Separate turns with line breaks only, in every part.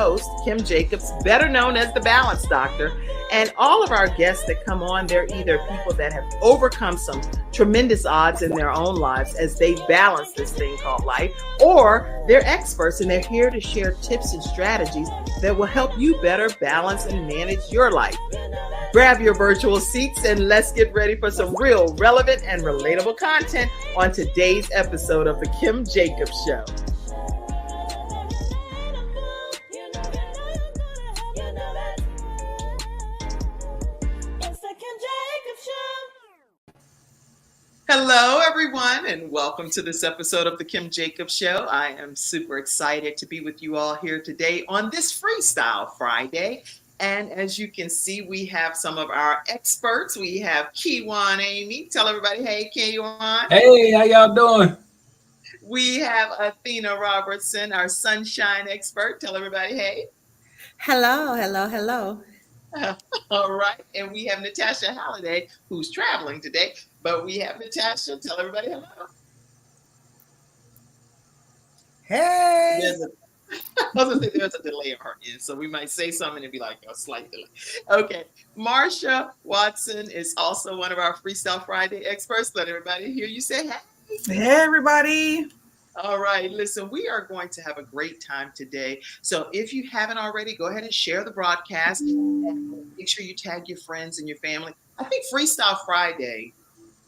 host, Kim Jacobs, better known as the Balance Doctor. And all of our guests that come on, they're either people that have overcome some tremendous odds in their own lives as they balance this thing called life, or they're experts and they're here to share tips and strategies that will help you better balance and manage your life. Grab your virtual seats and let's get ready for some real, relevant, and relatable content on today's episode of The Kim Jacobs Show. Hello, everyone, and welcome to this episode of The Kim Jacobs Show. I am super excited to be with you all here today on this Freestyle Friday. And as you can see, we have some of our experts. We have Kijuan Amey. Tell everybody, hey, Kijuan.
Hey, how y'all doing?
We have Athena Robertson, our sunshine expert. Tell everybody, hey.
Hello, hello, hello.
All right. And we have Natasha Halliday, who's traveling today. But we have Natasha. Tell everybody hello.
Hey.
I was going to say there's a delay on her end, so we might say something and be like a slight delay. Okay. Marsha Watson is also one of our Freestyle Friday experts. Let everybody hear you say hey.
Hey, everybody.
All right. Listen, we are going to have a great time today. So if you haven't already, go ahead and share the broadcast. And make sure you tag your friends and your family. I think Freestyle Friday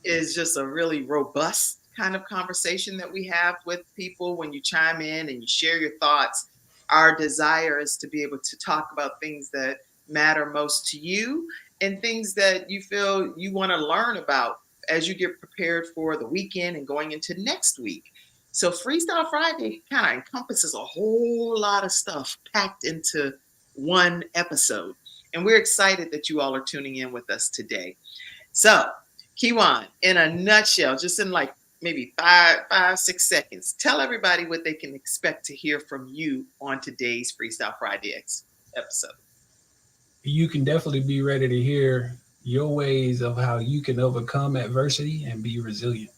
is just a really robust kind of conversation that we have with people when you chime in and you share your thoughts. Our desire is to be able to talk about things that matter most to you and things that you feel you want to learn about as you get prepared for the weekend and going into next week. So Freestyle Friday kind of encompasses a whole lot of stuff packed into one episode. And we're excited that you all are tuning in with us today. So Kijuan, in a nutshell, just in like maybe 6 seconds, tell everybody what they can expect to hear from you on today's Freestyle Friday episode.
You can definitely be ready to hear your ways of how you can overcome adversity and be resilient.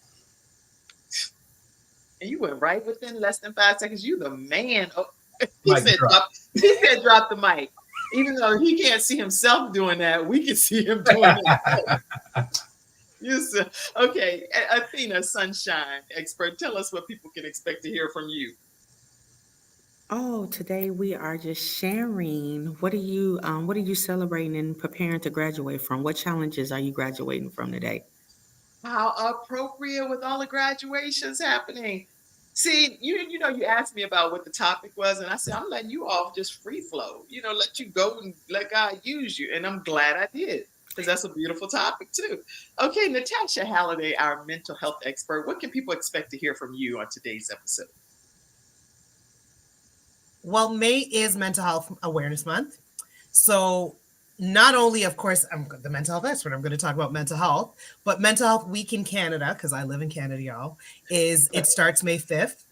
And you went right within less than 5 seconds. You the man. Oh,
He
said drop the mic. Even though he can't see himself doing that, we can see him doing it. Yes. Okay, Athena, sunshine expert, tell us what people can expect to hear from you.
Oh, today we are just sharing. What are you celebrating and preparing to graduate from? What challenges are you graduating from today?
How appropriate with all the graduations happening. See, you know, you asked me about what the topic was, and I said, I'm letting you off just free flow, let you go and let God use you. And I'm glad I did, because that's a beautiful topic too. Okay, Natasha Halliday, our mental health expert, what can people expect to hear from you on today's episode?
Well, May is Mental Health Awareness Month. So not only, of course, I'm the mental health expert, I'm going to talk about mental health, but Mental Health Week in Canada, because I live in Canada, y'all, it starts May 5th.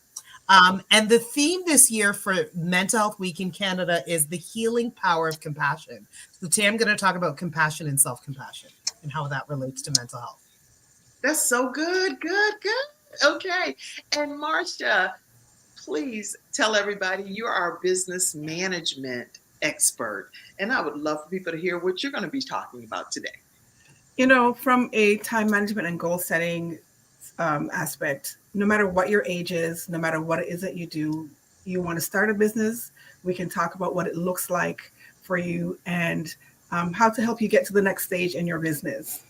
And the theme this year for Mental Health Week in Canada is the healing power of compassion. So today I'm going to talk about compassion and self-compassion and how that relates to mental health.
That's so good. Okay. And Marsha, please tell everybody you're our business management expert. And I would love for people to hear what you're going to be talking about today.
From a time management and goal setting aspect, no matter what your age is, no matter what it is that you do, you want to start a business, we can talk about what it looks like for you and how to help you get to the next stage in your business.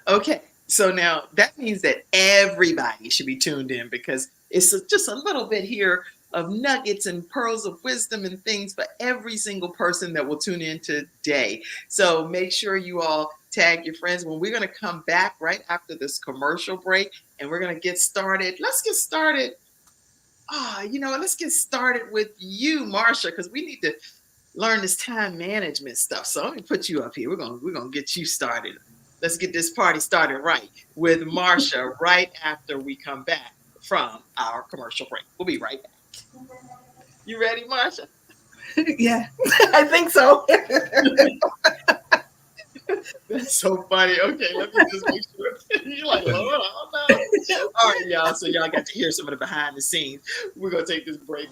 Okay, so now that means that everybody should be tuned in, because it's just a little bit here of nuggets and pearls of wisdom and things for every single person that will tune in today. So make sure you all tag your friends when we're going to come back right after this commercial break, and we're going to get started. Let's get started. Let's get started with you, Marsha, because we need to learn this time management stuff. So let me put you up here. We're gonna get you started. Let's get this party started right with Marsha right after we come back from our commercial break. We'll be right back. You ready, Marsha?
Yeah, I think so.
That's so funny. Okay, let me just make sure. You're like, Lord, I don't know. All right, y'all. So y'all got to hear some of the behind the scenes. We're going to take this break.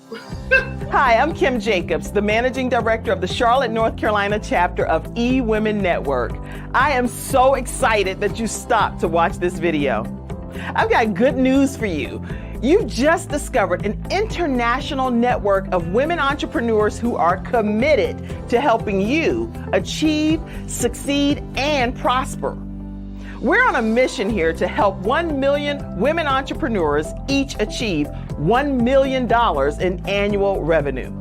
Hi, I'm Kim Jacobs, the Managing Director of the Charlotte, North Carolina chapter of eWomen Network. I am so excited that you stopped to watch this video. I've got good news for you. You've just discovered an international network of women entrepreneurs who are committed to helping you achieve, succeed, and prosper. We're on a mission here to help 1 million women entrepreneurs each achieve $1 million in annual revenue.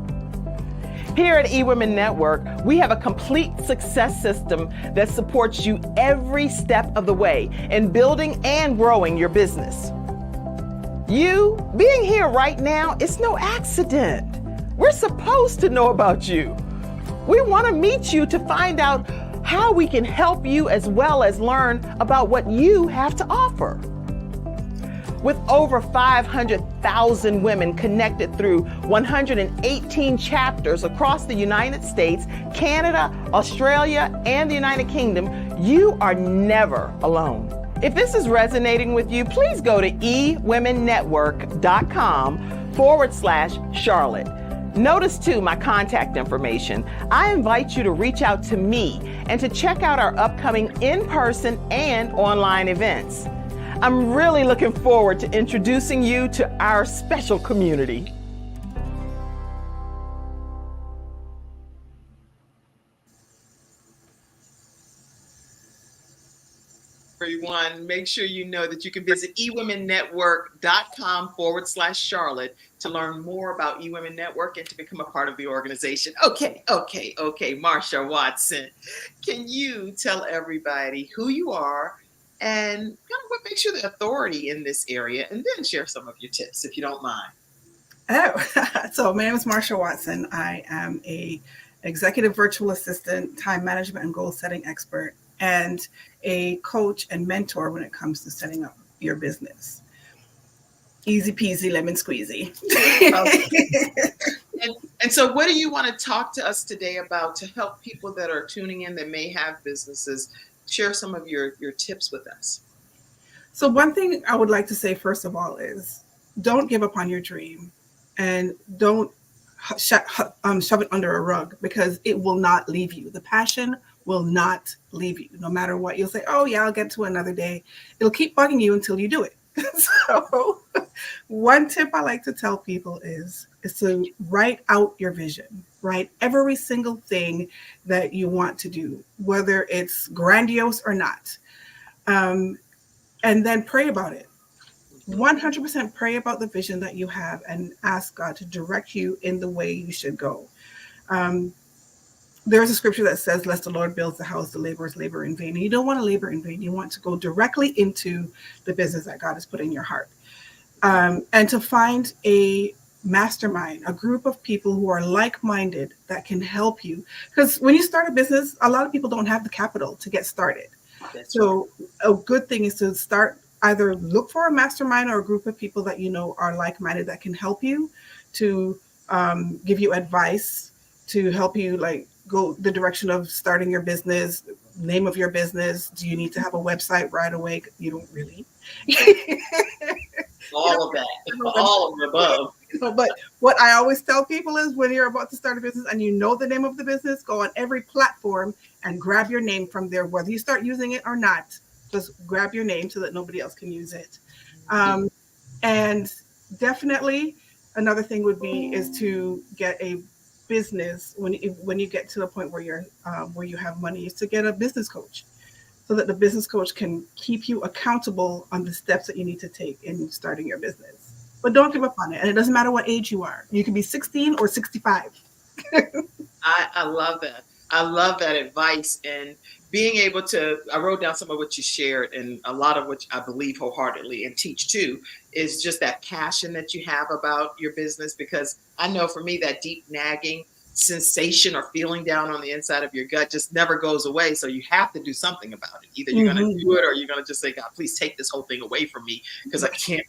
Here at eWomen Network, we have a complete success system that supports you every step of the way in building and growing your business. You being here right now is no accident. We're supposed to know about you. We want to meet you to find out how we can help you as well as learn about what you have to offer. With over 500,000 women connected through 118 chapters across the United States, Canada, Australia, and the United Kingdom, you are never alone. If this is resonating with you, please go to ewomennetwork.com/Charlotte. Notice too my contact information. I invite you to reach out to me and to check out our upcoming in-person and online events. I'm really looking forward to introducing you to our special community.
Everyone, make sure you know that you can visit ewomennetwork.com/Charlotte to learn more about eWomen Network and to become a part of the organization. Okay. Marsha Watson, can you tell everybody who you are and kind of what makes you the authority in this area, and then share some of your tips, if you don't mind.
So my name is Marsha Watson. I am a executive virtual assistant, time management and goal setting expert, and a coach and mentor when it comes to setting up your business. Easy peasy, lemon squeezy.
And so what do you want to talk to us today about to help people that are tuning in that may have businesses? Share some of your tips with us.
So one thing I would like to say, first of all, is don't give up on your dream and don't shove it under a rug, because it will not leave you. The passion will not leave you. No matter what, you'll say, oh yeah, I'll get to another day. It'll keep bugging you until you do it. So one tip I like to tell people is to write out your vision. Write every single thing that you want to do, whether it's grandiose or not. And then pray about it. 100% pray about the vision that you have and ask God to direct you in the way you should go. There's a scripture that says, lest the Lord builds the house, the laborers labor in vain. And you don't want to labor in vain. You want to go directly into the business that God has put in your heart. And to find a mastermind, a group of people who are like-minded that can help you. Because when you start a business, a lot of people don't have the capital to get started. So a good thing is to start, either look for a mastermind or a group of people that you know are like-minded that can help you, to give you advice, to help you like go the direction of starting your business, name of your business. Do you need to have a website right away? You don't really.
All of that, all of the above.
But what I always tell people is, when you're about to start a business and you know the name of the business, go on every platform and grab your name from there, whether you start using it or not. Just grab your name so that nobody else can use it. And definitely another thing would be is to get a business when you get to the point where you have money, is to get a business coach, so that the business coach can keep you accountable on the steps that you need to take in starting your business. But don't give up on it. And it doesn't matter what age you are. You can be 16 or 65.
I love that. I love that advice, and being able to, I wrote down some of what you shared, and a lot of which I believe wholeheartedly and teach too, is just that passion that you have about your business. Because I know for me, that deep nagging sensation or feeling down on the inside of your gut just never goes away. So you have to do something about it. Either you're going to do it, or you're going to just say, God, please take this whole thing away from me, because I can't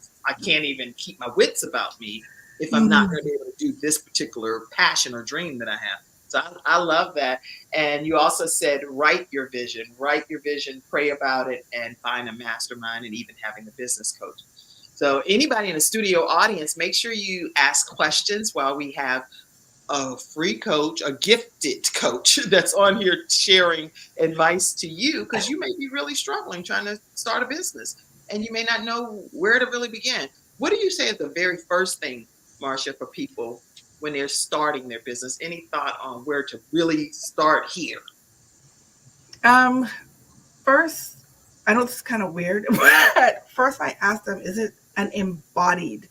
even keep my wits about me if I'm not going to be able to do this particular passion or dream that I have. So I love that. And you also said, write your vision, pray about it, and find a mastermind, and even having a business coach. So anybody in the studio audience, make sure you ask questions while we have a free coach, a gifted coach that's on here sharing advice to you, because you may be really struggling trying to start a business and you may not know where to really begin. What do you say is the very first thing, Marsha, for people when they're starting their business? Any thought on where to really start here?
First, I know this is kind of weird, but first I asked them, is it an embodied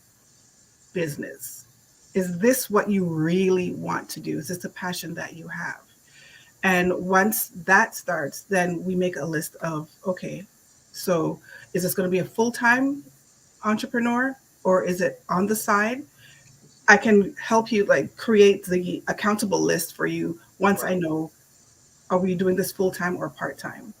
business? Is this what you really want to do? Is this a passion that you have? And once that starts, then we make a list of, okay, so is this going to be a full-time entrepreneur or is it on the side? I can help you like create the accountable list for you once I know, are we doing this full-time or part-time?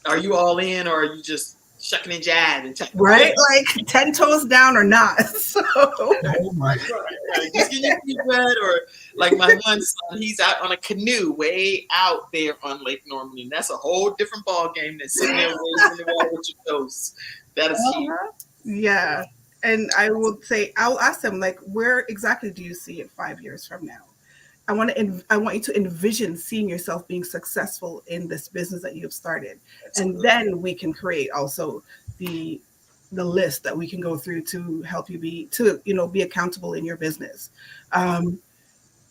Are you all in, or are you just shucking and jiving and
right? Like 10 toes down or not. So
Oh my
right. Just get your feet wet, or like my one son, he's out on a canoe way out there on Lake Normandy. And that's a whole different ball game than sitting there in the water with your toes. That is huge.
Yeah. And I will say, I'll ask them, like, where exactly do you see it 5 years from now? I want you to envision seeing yourself being successful in this business that you've started. And then we can create also the list that we can go through to help you be accountable in your business. And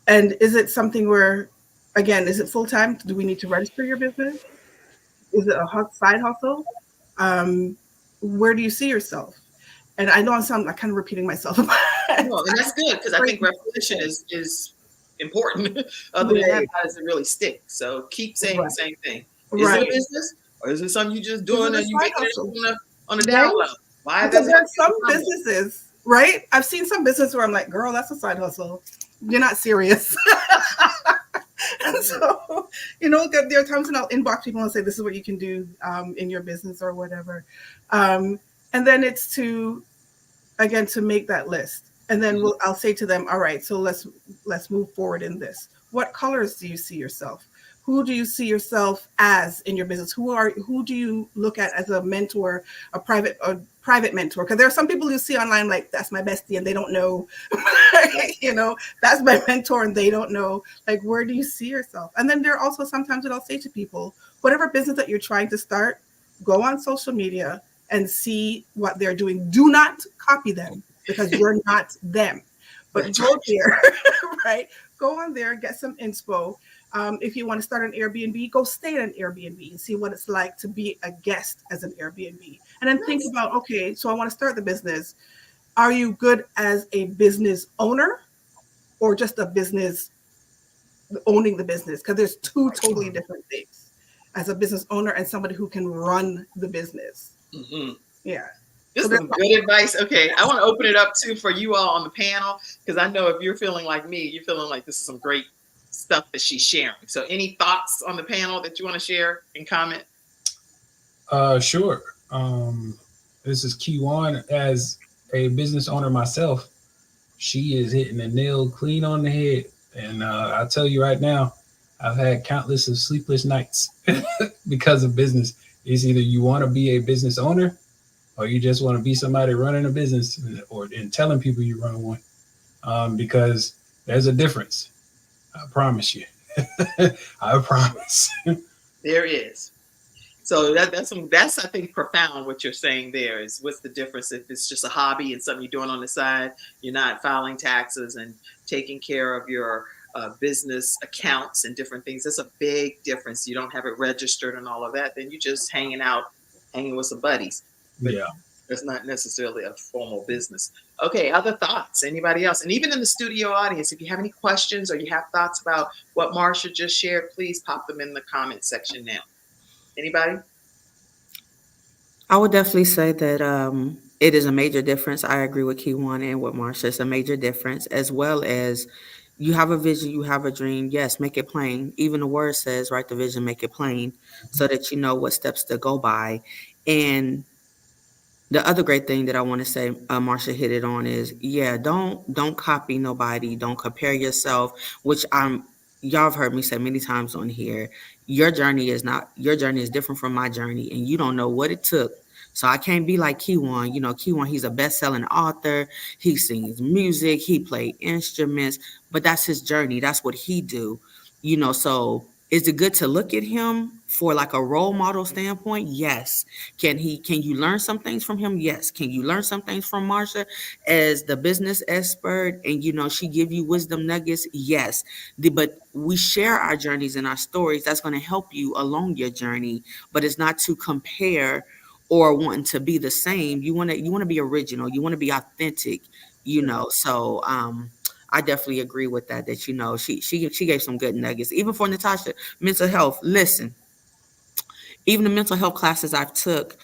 is it something where, again, is it full-time? Do we need to register your business? Is it a side hustle? Where do you see yourself? And I know I'm kind of repeating myself.
No, and that's good, because I think repetition is important. Other than that, how does it really stick? So keep saying the same thing. Is it a business, or is it something you just doing and you make it on a down low? Why?
Because there are some businesses, right? I've seen some business where I'm like, girl, that's a side hustle. You're not serious. And so, there are times when I'll inbox people and say, this is what you can do in your business or whatever. And then it's to make that list. And then I'll say to them, all right, so let's move forward in this. What colors do you see yourself? Who do you see yourself as in your business? Who do you look at as a mentor, a private mentor? Because there are some people who see online like, that's my bestie, and they don't know, that's my mentor and they don't know. Like, where do you see yourself? And then there are also sometimes that I'll say to people, whatever business that you're trying to start, go on social media and see what they're doing. Do not copy them, because you're not them. But go there, right? Go on there, get some inspo. If you want to start an Airbnb, go stay at an Airbnb and see what it's like to be a guest as an Airbnb. And then think about, okay, so I want to start the business. Are you good as a business owner or just a business owning the business? Because there's two totally different things. As a business owner and somebody who can run the business.
Mm-hmm.
Yeah.
This is some good advice. Okay, I want to open it up too for you all on the panel, because I know if you're feeling like me, you're feeling like this is some great stuff that she's sharing. So any thoughts on the panel that you want to share and comment?
Sure. This is Kijuan. As a business owner myself, she is hitting the nail clean on the head. And I'll tell you right now, I've had countless of sleepless nights because of business. It's either you want to be a business owner, or you just want to be somebody running a business and telling people you run one, because there's a difference. I promise you. I promise.
There is. So that's I think profound what you're saying there is, what's the difference if it's just a hobby and something you're doing on the side, you're not filing taxes and taking care of your business accounts and different things. That's a big difference. You don't have it registered and all of that. Then you're just hanging with some buddies. But
yeah,
it's not necessarily a formal business. Okay, other thoughts? Anybody else? And even in the studio audience, if you have any questions or you have thoughts about what Marsha just shared, please pop them in the comment section now. Anybody?
I would definitely say that it is a major difference. I agree with Kijuan and with Marsha. It's a major difference, as well as you have a vision, you have a dream. Yes, make it plain. Even the word says, write the vision, make it plain, so that you know what steps to go by. And the other great thing that I want to say, Marsha hit it on, is don't copy nobody, don't compare yourself, which y'all have heard me say many times on here. Your journey is different from my journey, and you don't know what it took So I can't be like Kijuan. You know, Kijuan, he's a best-selling author. He sings music. He plays instruments. But that's his journey. That's what he do. You know, so is it good to look at him for like a role model standpoint? Yes. Can you learn some things from him? Yes. Can you learn some things from Marsha as the business expert and you know she give you wisdom nuggets? Yes. But we share our journeys and our stories. That's going to help you along your journey, but it's not to compare or wanting to be the same. You want to be original. You want to be authentic, you know. So I definitely agree with that. That you know, she gave some good nuggets. Even for Natasha, mental health. Listen, even the mental health classes I've took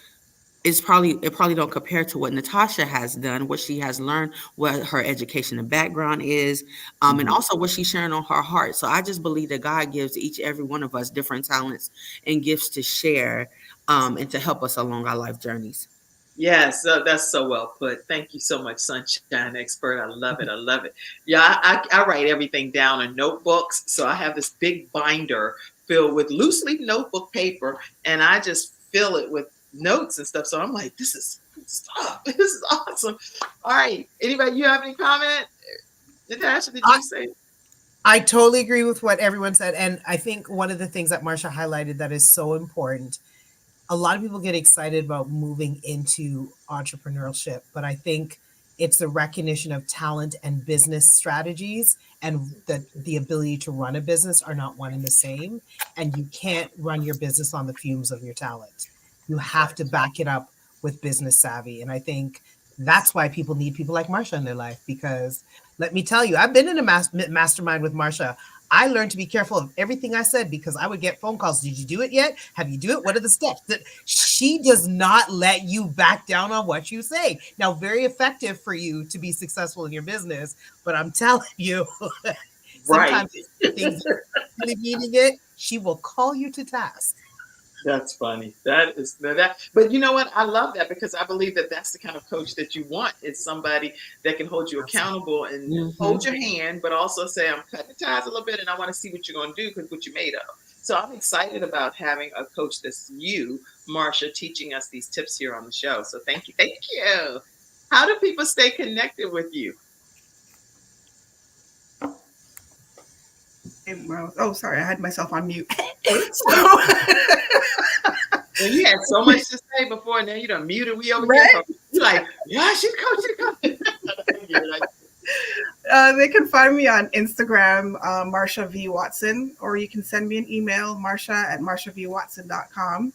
it probably don't compare to what Natasha has done, what she has learned, what her education and background is, and also what she's sharing on her heart. So I just believe that God gives each every one of us different talents and gifts to share and to help us along our life journeys.
Yes, that's so well put. Thank you so much, Sunshine Expert. I love it. I love it. Yeah, I write everything down in notebooks. So I have this big binder filled with loose leaf notebook paper, and I just fill it with notes and stuff. So I'm like, this is good stuff. This is awesome. All right. Anybody, you have any comment? Natasha, did you say?
I totally agree with what everyone said. And I think one of the things that Marsha highlighted that is so important, a lot of people get excited about moving into entrepreneurship, but I think it's the recognition of talent and business strategies and the ability to run a business are not one and the same. And you can't run your business on the fumes of your talent. You have to back it up with business savvy. And I think that's why people need people like Marsha in their life, because let me tell you, I've been in a mastermind with Marsha. I learned to be careful of everything I said because I would get phone calls. Did you do it yet? Have you do it? What are the steps? That she does not let you back down on what you say. Now, very effective for you to be successful in your business, but I'm telling you, sometimes things really meaning it, she will call you to task.
That's funny. That is that. But you know what? I love that because I believe that that's the kind of coach that you want. It's somebody that can hold you accountable and hold your hand, but also say, I'm cutting the ties a little bit and I want to see what you're going to do because what you made of. So I'm excited about having a coach that's you, Marsha, teaching us these tips here on the show. So thank you. Thank you. How do people stay connected with you?
Oh, sorry, I had myself on mute.
Well, you had so much to say before, and now you done muted. We over here. You're like, yeah, she's coaching.
They can find me on Instagram, Marsha V. Watson, or you can send me an email, marsha@marshavwatson.com.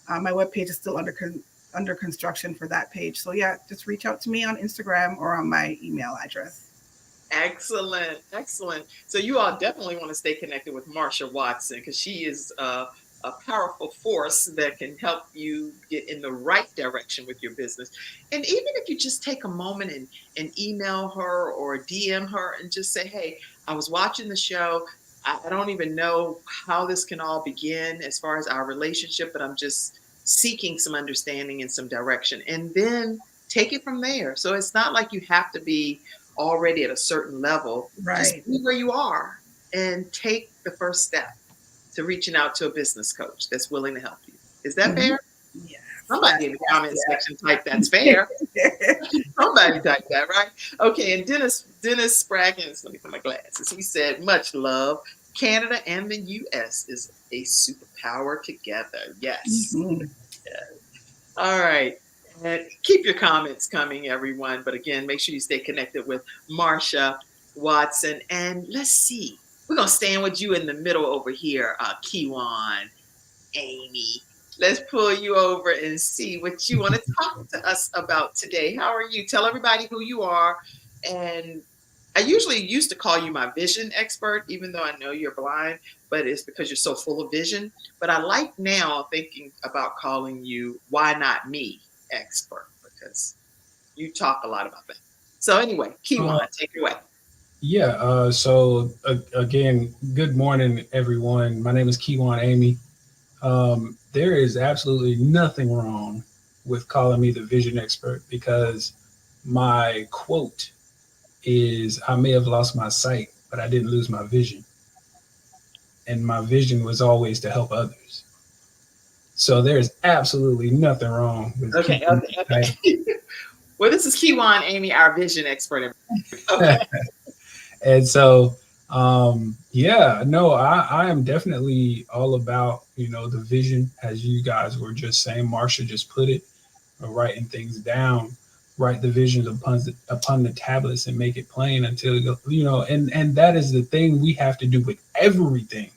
My webpage is still under construction for that page. So yeah, just reach out to me on Instagram or on my email address.
Excellent. Excellent. So you all definitely want to stay connected with Marsha Watson because she is a powerful force that can help you get in the right direction with your business. And even if you just take a moment and email her or DM her and just say, hey, I was watching the show. I don't even know how this can all begin as far as our relationship, but I'm just seeking some understanding and some direction. And then take it from there. So it's not like you have to be already at a certain level.
Right.
Just be where you are and take the first step to reaching out to a business coach that's willing to help you. Is that fair?
Yeah.
Somebody in the comment section type that's fair. Somebody type that, right? Okay, and Dennis Spraggins, let me put my glasses. He said, much love. Canada and the US is a superpower together. Yes. Yes. All right. And keep your comments coming, everyone. But again, make sure you stay connected with Marsha Watson. And let's see. We're going to stand with you in the middle over here, Kijuan Amey. Let's pull you over and see what you want to talk to us about today. How are you? Tell everybody who you are. And I usually used to call you my vision expert, even though I know you're blind, but it's because you're so full of vision. But I like now thinking about calling you Why Not Me expert because you talk a lot about that. So anyway, Kijuan, take it away.
Yeah. So again, good morning, everyone. My name is Kijuan Amey. There is absolutely nothing wrong with calling me the vision expert because my quote is, I may have lost my sight, but I didn't lose my vision. And my vision was always to help others. So there's absolutely nothing wrong with
Okay,
keeping
okay,
that
okay. Well, this is Kijuan Amey, our vision expert. Okay.
And so, yeah, no, I am definitely all about, the vision, as you guys were just saying. Marsha just put it, writing things down, write the visions upon the tablets and make it plain until, and that is the thing we have to do with everything.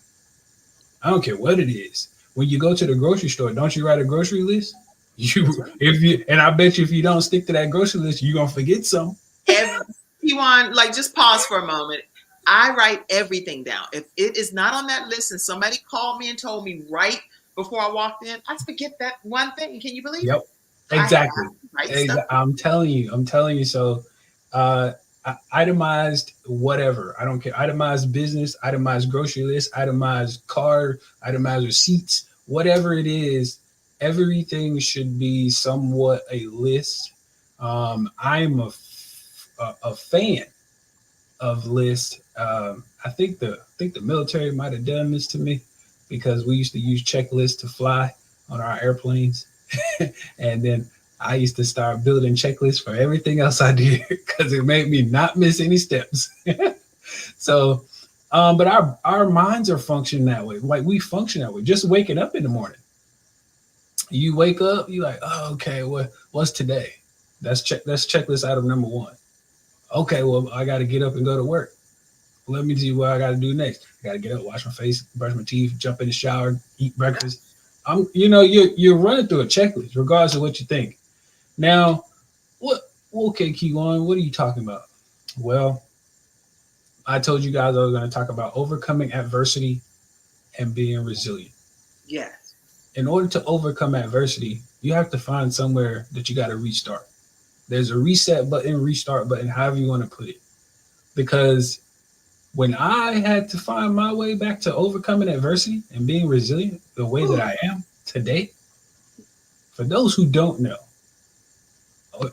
I don't care what it is. When you go to the grocery store, don't you write a grocery list? And I bet you if you don't stick to that grocery list, you're gonna forget some.
Kijuan, like, just pause for a moment. I write everything down. If it is not on that list and somebody called me and told me right before I walked in, I forget that one thing. Can you believe
Yep,
it?
exactly.
Stuff.
I'm telling you. So, itemized whatever. I don't care. Itemized business, itemized grocery list, itemized card, itemized receipts, whatever it is. Everything should be somewhat a list. I'm a fan of list. I think the military might have done this to me because we used to use checklists to fly on our airplanes, and then I used to start building checklists for everything else I did because it made me not miss any steps. So, but our minds are functioning that way. Like we function that way. Just waking up in the morning, you wake up, you like, oh, okay, what's today? That's checklist item number 1. Okay, well, I got to get up and go to work. Let me see what I got to do next. I got to get up, wash my face, brush my teeth, jump in the shower, eat breakfast. You're running through a checklist, regardless of what you think. Now, okay, Kijuan, what are you talking about? Well, I told you guys I was going to talk about overcoming adversity and being resilient.
Yes.
In order to overcome adversity, you have to find somewhere that you got to restart. There's a reset button, restart button, however you want to put it. Because when I had to find my way back to overcoming adversity and being resilient the way that I am today, for those who don't know,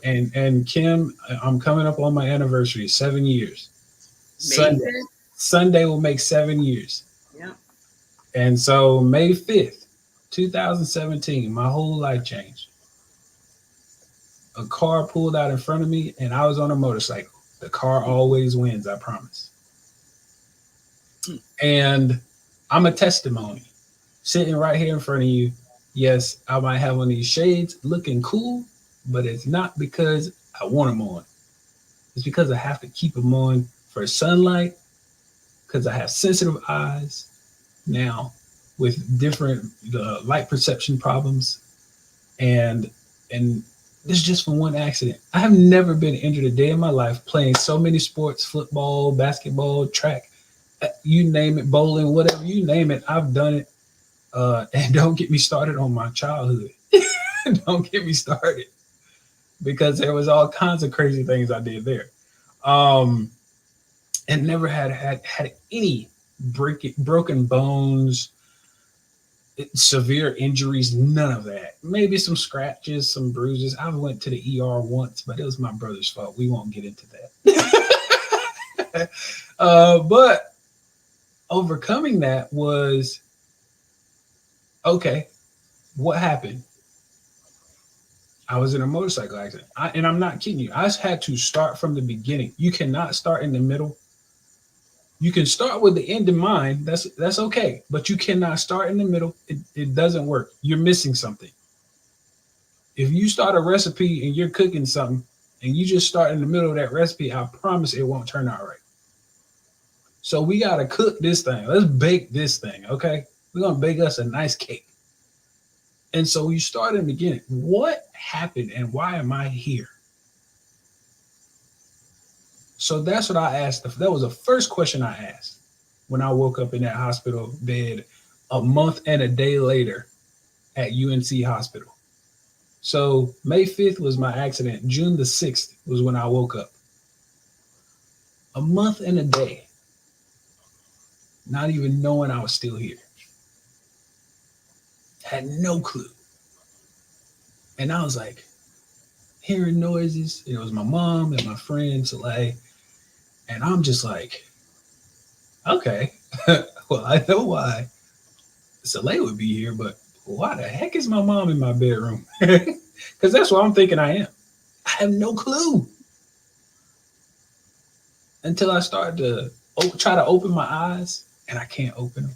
and Kim, I'm coming up on my anniversary, 7 years. Sunday will make 7 years.
Yeah.
And so May 5th, 2017, my whole life changed. A car pulled out in front of me and I was on a motorcycle. The car always wins, I promise. And I'm a testimony sitting right here in front of you. Yes, I might have on these shades looking cool, but it's not because I want them on. It's because I have to keep them on for sunlight, because I have sensitive eyes now with different light perception problems. And this is just from one accident. I have never been injured a day in my life playing so many sports, football, basketball, track, you name it, bowling, whatever, you name it, I've done it. And don't get me started on my childhood. Don't get me started, because there was all kinds of crazy things I did there. And never had any broken bones, severe injuries, none of that. Maybe some scratches, some bruises. I went to the ER once, but it was my brother's fault. We won't get into that. But overcoming that was, okay, what happened? I was in a motorcycle accident. And I'm not kidding you. I had to start from the beginning. You cannot start in the middle. You can start with the end in mind. That's okay. But you cannot start in the middle. It doesn't work. You're missing something. If you start a recipe and you're cooking something and you just start in the middle of that recipe, I promise it won't turn out right. So we got to cook this thing. Let's bake this thing, okay? We're going to bake us a nice cake. And so you start in the beginning. What happened and why am I here? So that's what I asked. That was the first question I asked when I woke up in that hospital bed a month and a day later at UNC Hospital. So May 5th was my accident. June the 6th was when I woke up. A month and a day, not even knowing I was still here. Had no clue. And I was like, hearing noises. It was my mom and my friend Soleil. And I'm just like, okay, well, I know why Soleil would be here, but why the heck is my mom in my bedroom? Because that's what I'm thinking I am. I have no clue. Until I started to try to open my eyes, and I can't open them.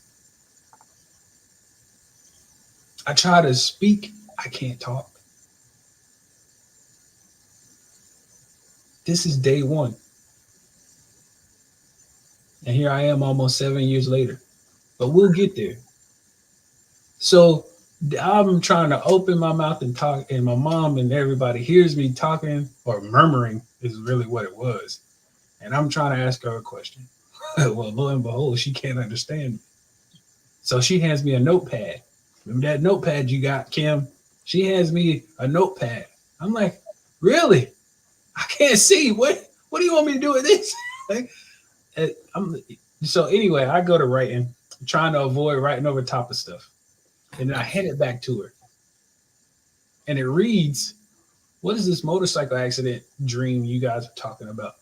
I try to speak, I can't talk. This is day one. And here I am almost 7 years later. But we'll get there. So I'm trying to open my mouth and talk, and my mom and everybody hears me talking, or murmuring is really what it was. And I'm trying to ask her a question. Well, lo and behold, she can't understand me. So she hands me a notepad. Remember that notepad you got, Kim? She hands me a notepad. I'm like, really? I can't see. What do you want me to do with this? So anyway, I go to writing, trying to avoid writing over top of stuff. And then I hand it back to her. And it reads, what is this motorcycle accident dream you guys are talking about?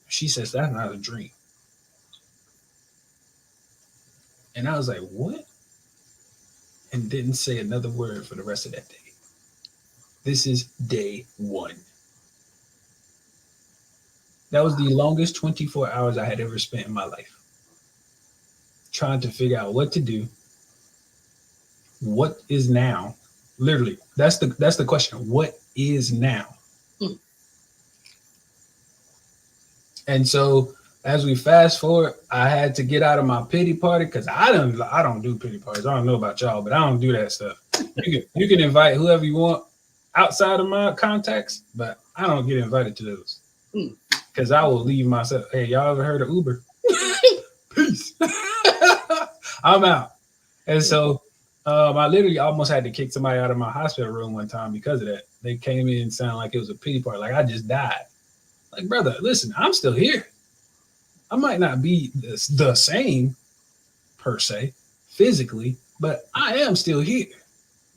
She says, that's not a dream. And I was like, what? And didn't say another word for the rest of that day. This is day one. That was the longest 24 hours I had ever spent in my life. Trying to figure out what to do. What is now? Literally, that's the question. What is now? And so as we fast forward, I had to get out of my pity party because I don't do pity parties. I don't know about y'all, but I don't do that stuff. You can invite whoever you want outside of my contacts, but I don't get invited to those because I will leave myself. Hey, y'all ever heard of Uber? Peace. I'm out. And so I literally almost had to kick somebody out of my hospital room one time because of that. They came in and sounded like it was a pity party, like I just died. Like, brother, listen, I'm still here. I might not be the same per se physically, but I am still here.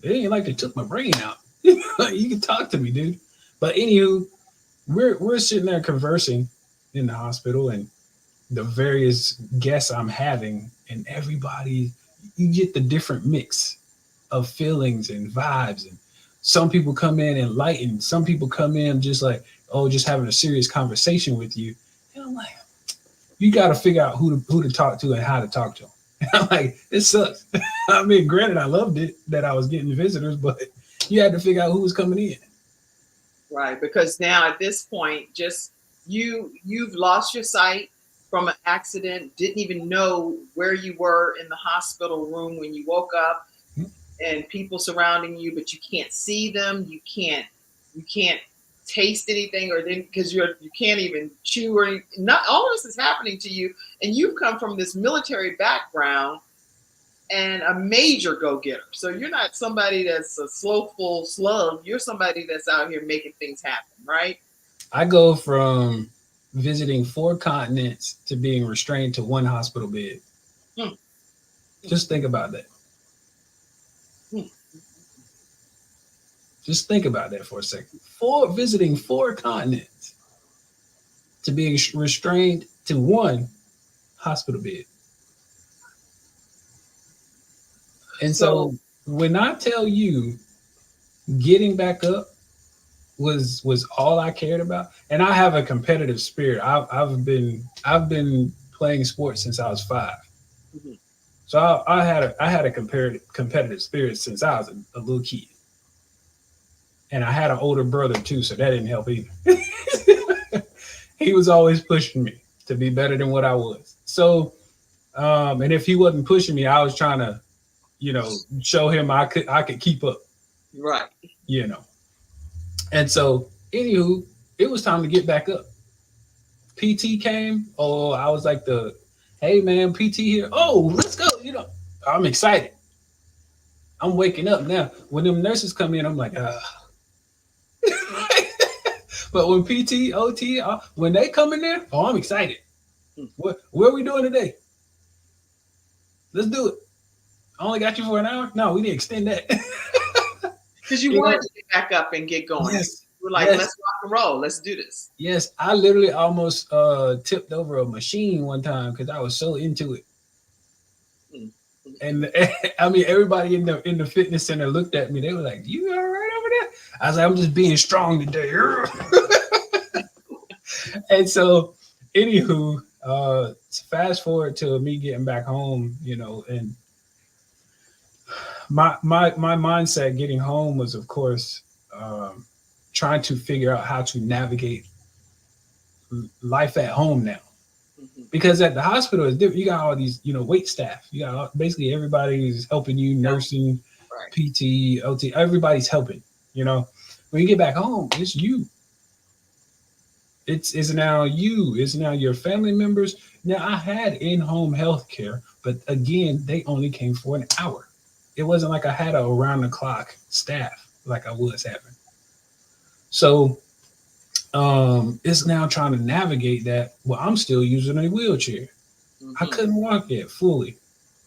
It ain't like they took my brain out. You can talk to me, dude. But anywho, we're sitting there conversing in the hospital, and the various guests I'm having, and everybody, you get the different mix of feelings and vibes. And some people come in enlightened. Some people come in just like, oh, just having a serious conversation with you. And I'm like, you got to figure out who to talk to and how to talk to them. And I'm like, it sucks. I mean, granted, I loved it that I was getting visitors, but you had to figure out who was coming in.
Right, because now at this point, just you've lost your sight from an accident, didn't even know where you were in the hospital room when you woke up, and people surrounding you, but you can't see them, you can't taste anything, or then because you can't even chew, or not. All this is happening to you, and you've come from this military background and a major go-getter. So you're not somebody that's a slowful slug. You're somebody that's out here making things happen, right?
I go from visiting 4 continents to being restrained to 1 hospital bed. Just think about that. Just think about that for a second. Visiting 4 continents to being restrained to 1 hospital bed. And so when I tell you getting back up was all I cared about, and I have a competitive spirit. I've been playing sports since I was 5. Mm-hmm. So I had a competitive spirit since I was a little kid. And I had an older brother too, so that didn't help either. He was always pushing me to be better than what I was. So, and if he wasn't pushing me, I was trying to, show him I could keep up.
Right.
And so, anywho, it was time to get back up. PT came. Oh, I was like hey man, PT here. Oh, let's go. I'm excited. I'm waking up now. When them nurses come in, I'm like, But when PT, OT, when they come in there, I'm excited. What are we doing today? Let's do it. I only got you for an hour? No, we need to extend that.
Because you wanted to get back up and get going. Yes. You were like, let's rock and roll. Let's do this.
Yes. I literally almost tipped over a machine one time because I was so into it. And I mean, everybody in the fitness center looked at me. They were like, "You all right over there?" I was like, "I'm just being strong today." And so, anywho, fast forward to me getting back home, and my mindset getting home was, of course, trying to figure out how to navigate life at home now. Because at the hospital, it's different. You got all these, wait staff. You got basically everybody who's helping you, nursing,
Right.
PT, OT. Everybody's helping. When you get back home, it's you. It's now you. It's now your family members. Now I had in-home health care, but again, they only came for an hour. It wasn't like I had a around-the-clock staff like I was having. So it's now trying to navigate that. Well, I'm still using a wheelchair. I couldn't walk yet fully.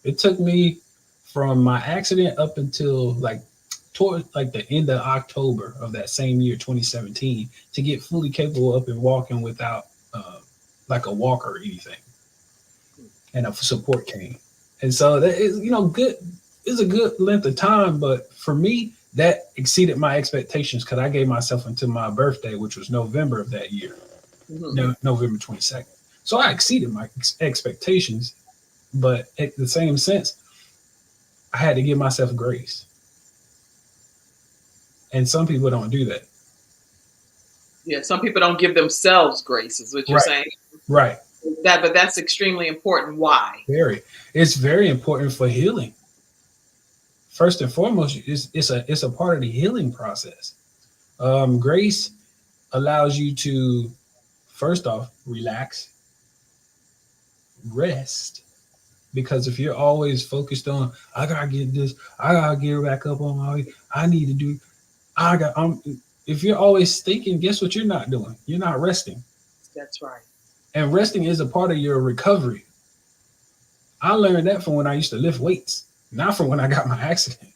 It took me from my accident up until toward the end of October of that same year, 2017, to get fully capable up and walking without a walker or anything, and a support cane. And so that is, good. It's a good length of time, but for me, that exceeded my expectations because I gave myself until my birthday, which was November of that year, November 22nd. So I exceeded my expectations, but at the same sense, I had to give myself grace. And some people don't do that.
Yeah, some people don't give themselves grace, is what you're saying.
Right.
But that's extremely important. Why?
It's very important for healing. First and foremost, it's a part of the healing process. Grace allows you to, first off, relax, rest. Because if you're always focused on, I gotta get this, I gotta get back up on my way, I need to do, if you're always thinking, guess what you're not doing? You're not resting.
That's right.
And resting is a part of your recovery. I learned that from when I used to lift weights, not from when I got my accident.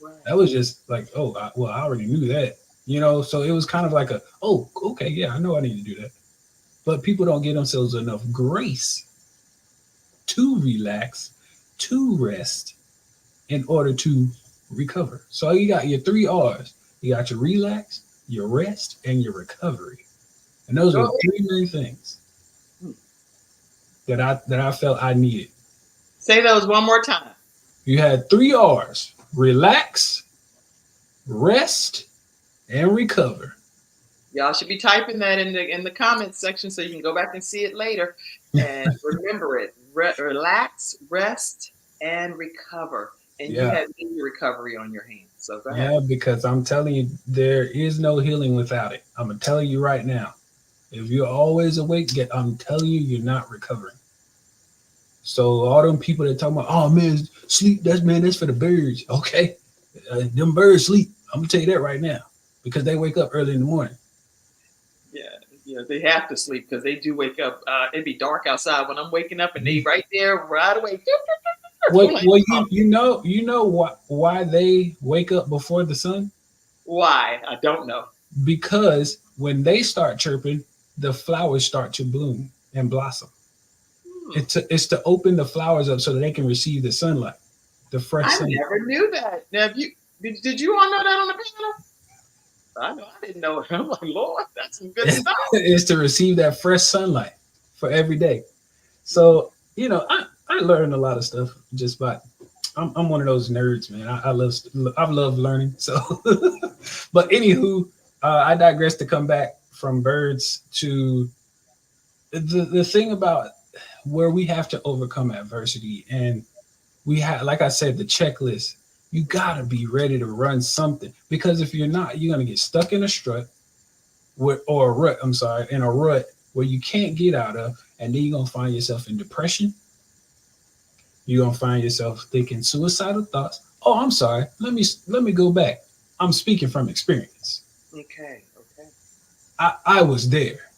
Right. That was just like, I already knew that, so it was kind of like okay, yeah, I know I need to do that. But people don't give themselves enough grace to relax, to rest in order to recover. So you got your 3 R's. You got your relax, your rest, and your recovery. And those are 3 main things that I felt I needed.
Say those one more time.
You had 3 R's: relax, rest, and recover.
Y'all should be typing that in the comments section so you can go back and see it later. And remember it. Relax, rest, and recover. And you have your recovery on your hands. So go ahead.
Yeah, because I'm telling you, there is no healing without it. I'm going to tell you right now. If you're always awake, I'm telling you, you're not recovering. So all them people that talk about, oh man, sleep, that's for the birds. Okay, them birds sleep. I'm going to tell you that right now because they wake up early in the morning.
Yeah, they have to sleep because they do wake up. It'd be dark outside when I'm waking up and they right there right away.
Well, you know why they wake up before the sun?
Why? I don't know.
Because when they start chirping, the flowers start to bloom and blossom. It's to open the flowers up so that they can receive the sunlight, the fresh sunlight.
I never knew that. Now, did you all know that on the panel? I know I didn't know it. I'm like, Lord, that's some good stuff.
It's to receive that fresh sunlight for every day. So, I learned a lot of stuff just by, I'm one of those nerds, man. I love learning. So, but anywho, I digress to come back from birds to the thing about where we have to overcome adversity. And we have, like I said, the checklist. You gotta be ready to run something, because if you're not, you're gonna get stuck in a rut where you can't get out of, and then you're gonna find yourself in depression. You're gonna find yourself thinking suicidal thoughts. Oh, I'm sorry. Let me go back. I'm speaking from experience.
Okay.
I was there.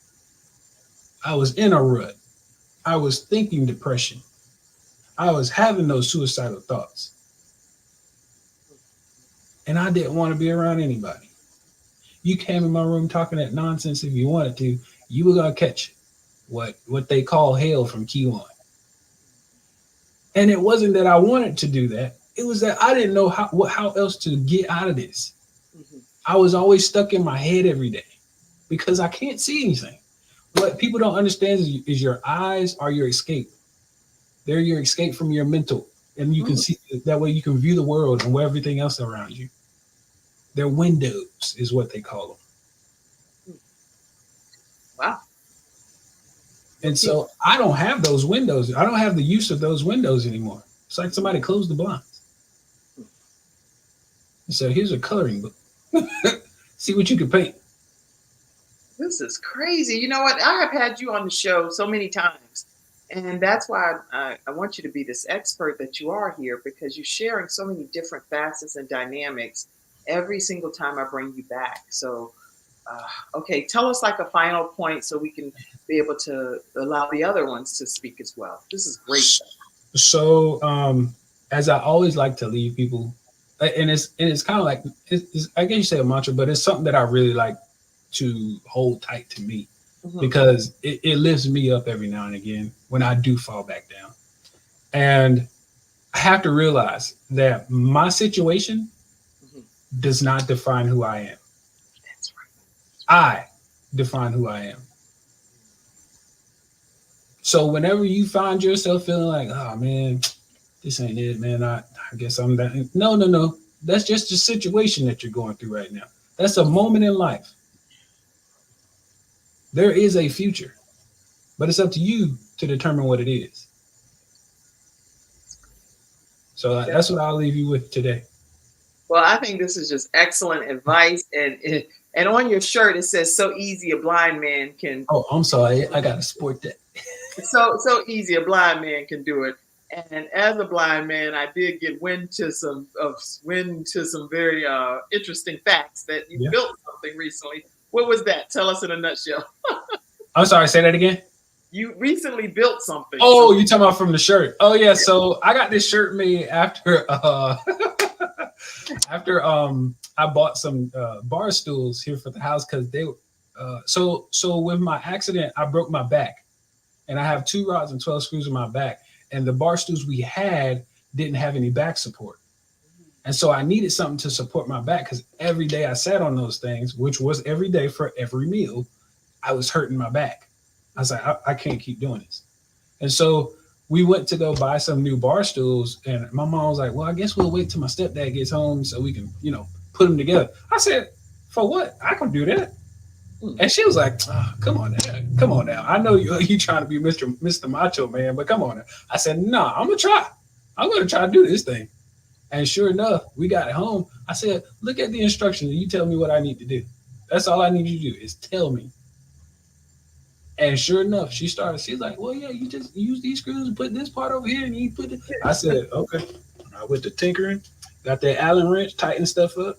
I was in a rut. I was thinking depression. I was having those suicidal thoughts. And I didn't want to be around anybody. You came in my room talking that nonsense if you wanted to, you were going to catch what they call hell from Kijuan. And it wasn't that I wanted to do that. It was that I didn't know how else to get out of this.
Mhm.
I was always stuck in my head every day because I can't see anything. What people don't understand is your eyes are your escape. They're your escape from your mental. And you can see that way you can view the world and everything else around you. They're windows is what they call them.
Wow.
And so I don't have those windows. I don't have the use of those windows anymore. It's like somebody closed the blinds. So here's a coloring book. See what you can paint.
This is crazy. You know what? I have had you on the show so many times. And that's why I want you to be this expert that you are here, because you're sharing so many different facets and dynamics every single time I bring you back. So, okay, tell us like a final point so we can be able to allow the other ones to speak as well. This is great.
So, as I always like to leave people, and it's kind of like, I guess you say a mantra, but it's something that I really like to hold tight to me. Because it lifts me up every now and again when I do fall back down. And I have to realize that my situation does not define who I am.
That's right.
I define who I am. So whenever you find yourself feeling like, oh man, this ain't it, man, I guess I'm that. No. That's just the situation that you're going through right now. That's a moment in life. There is a future, but it's up to you to determine what it is. So that's what I'll leave you with today.
Well, I think this is just excellent advice. And on your shirt, it says, so easy a blind man can.
Oh, I'm sorry. I got to sport that.
So easy a blind man can do it. And as a blind man, I did get wind to some very interesting facts that you built something recently. What was that? Tell us in a nutshell.
I'm sorry, say that again.
You recently built something.
Oh, you talking about from the shirt? Oh yeah. So I got this shirt made after I bought some bar stools here for the house because they so with my accident I broke my back, and I have 2 rods and 12 screws in my back, and the bar stools we had didn't have any back support. And so I needed something to support my back because every day I sat on those things, which was every day for every meal, I was hurting my back. I was like, I can't keep doing this. And so we went to go buy some new bar stools, and my mom was like, well, I guess we'll wait till my stepdad gets home so we can, put them together. I said, for what? I can do that. And she was like, oh, come on now. I know you trying to be Mr. Macho Man, but come on now. I said, no, I'm going to try to do this thing. And sure enough, we got it home. I said, look at the instructions and you tell me what I need to do. That's all I need you to do is tell me. And sure enough, she's like, well, yeah, you just use these screws and put this part over here and you put it. I said, okay. I went to tinkering, got that Allen wrench, tighten stuff up.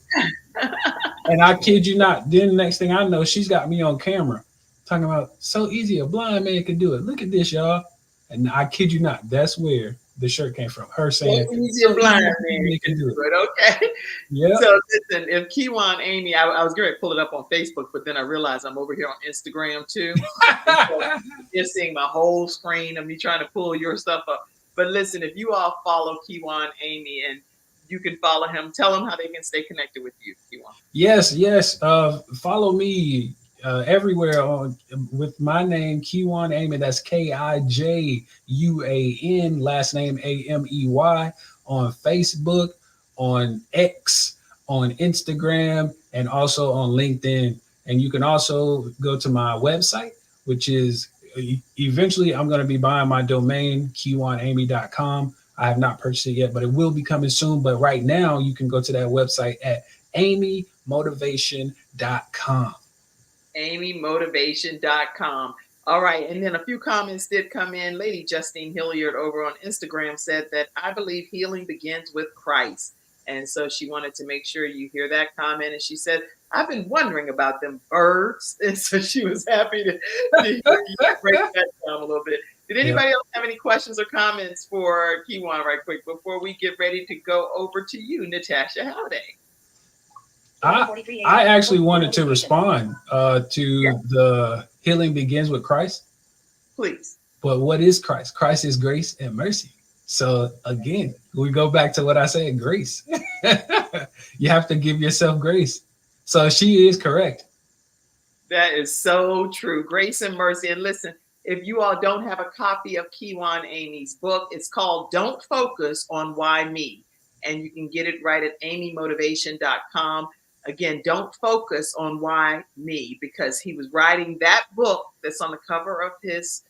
And I kid you not, then the next thing I know, she's got me on camera talking about so easy, a blind man could do it. Look at this, y'all. And I kid you not, that's where the shirt came from. Her saying,
so easy, a blind man can do it. Okay.
Yeah.
So listen, if Kijuan Amey, I was going to pull it up on Facebook, but then I realized I'm over here on Instagram too. So you're seeing my whole screen of me trying to pull your stuff up. But listen, if you all follow Kijuan Amey, and you can follow him, tell them how they can stay connected with you, Kijuan.
Yes. Follow me everywhere with my name, Kijuan Amey. That's Kijuan, last name Amey, on Facebook, on X, on Instagram, and also on LinkedIn. And you can also go to my website, which is eventually I'm going to be buying my domain, kijuanamey.com. I have not purchased it yet, but it will be coming soon. But right now you can go to that website at amymotivation.com.
amymotivation.com. All right. And then a few comments did come in. Lady Justine Hilliard over on Instagram said that I believe healing begins with Christ. And so she wanted to make sure you hear that comment. And she said, I've been wondering about them birds. And so she was happy to break that down a little bit. Did anybody else have any questions or comments for Kijuan right quick before we get ready to go over to you, Natasha Halliday?
I actually wanted to respond to the healing begins with Christ.
Please.
But what is Christ? Christ is grace and mercy. So again, we go back to what I said, grace. You have to give yourself grace. So she is correct.
That is so true. Grace and mercy. And listen, if you all don't have a copy of Kijuan Amey's book, it's called Don't Focus on Why Me. And you can get it right at amymotivation.com. Again, don't focus on why me, because he was writing that book that's on the cover of his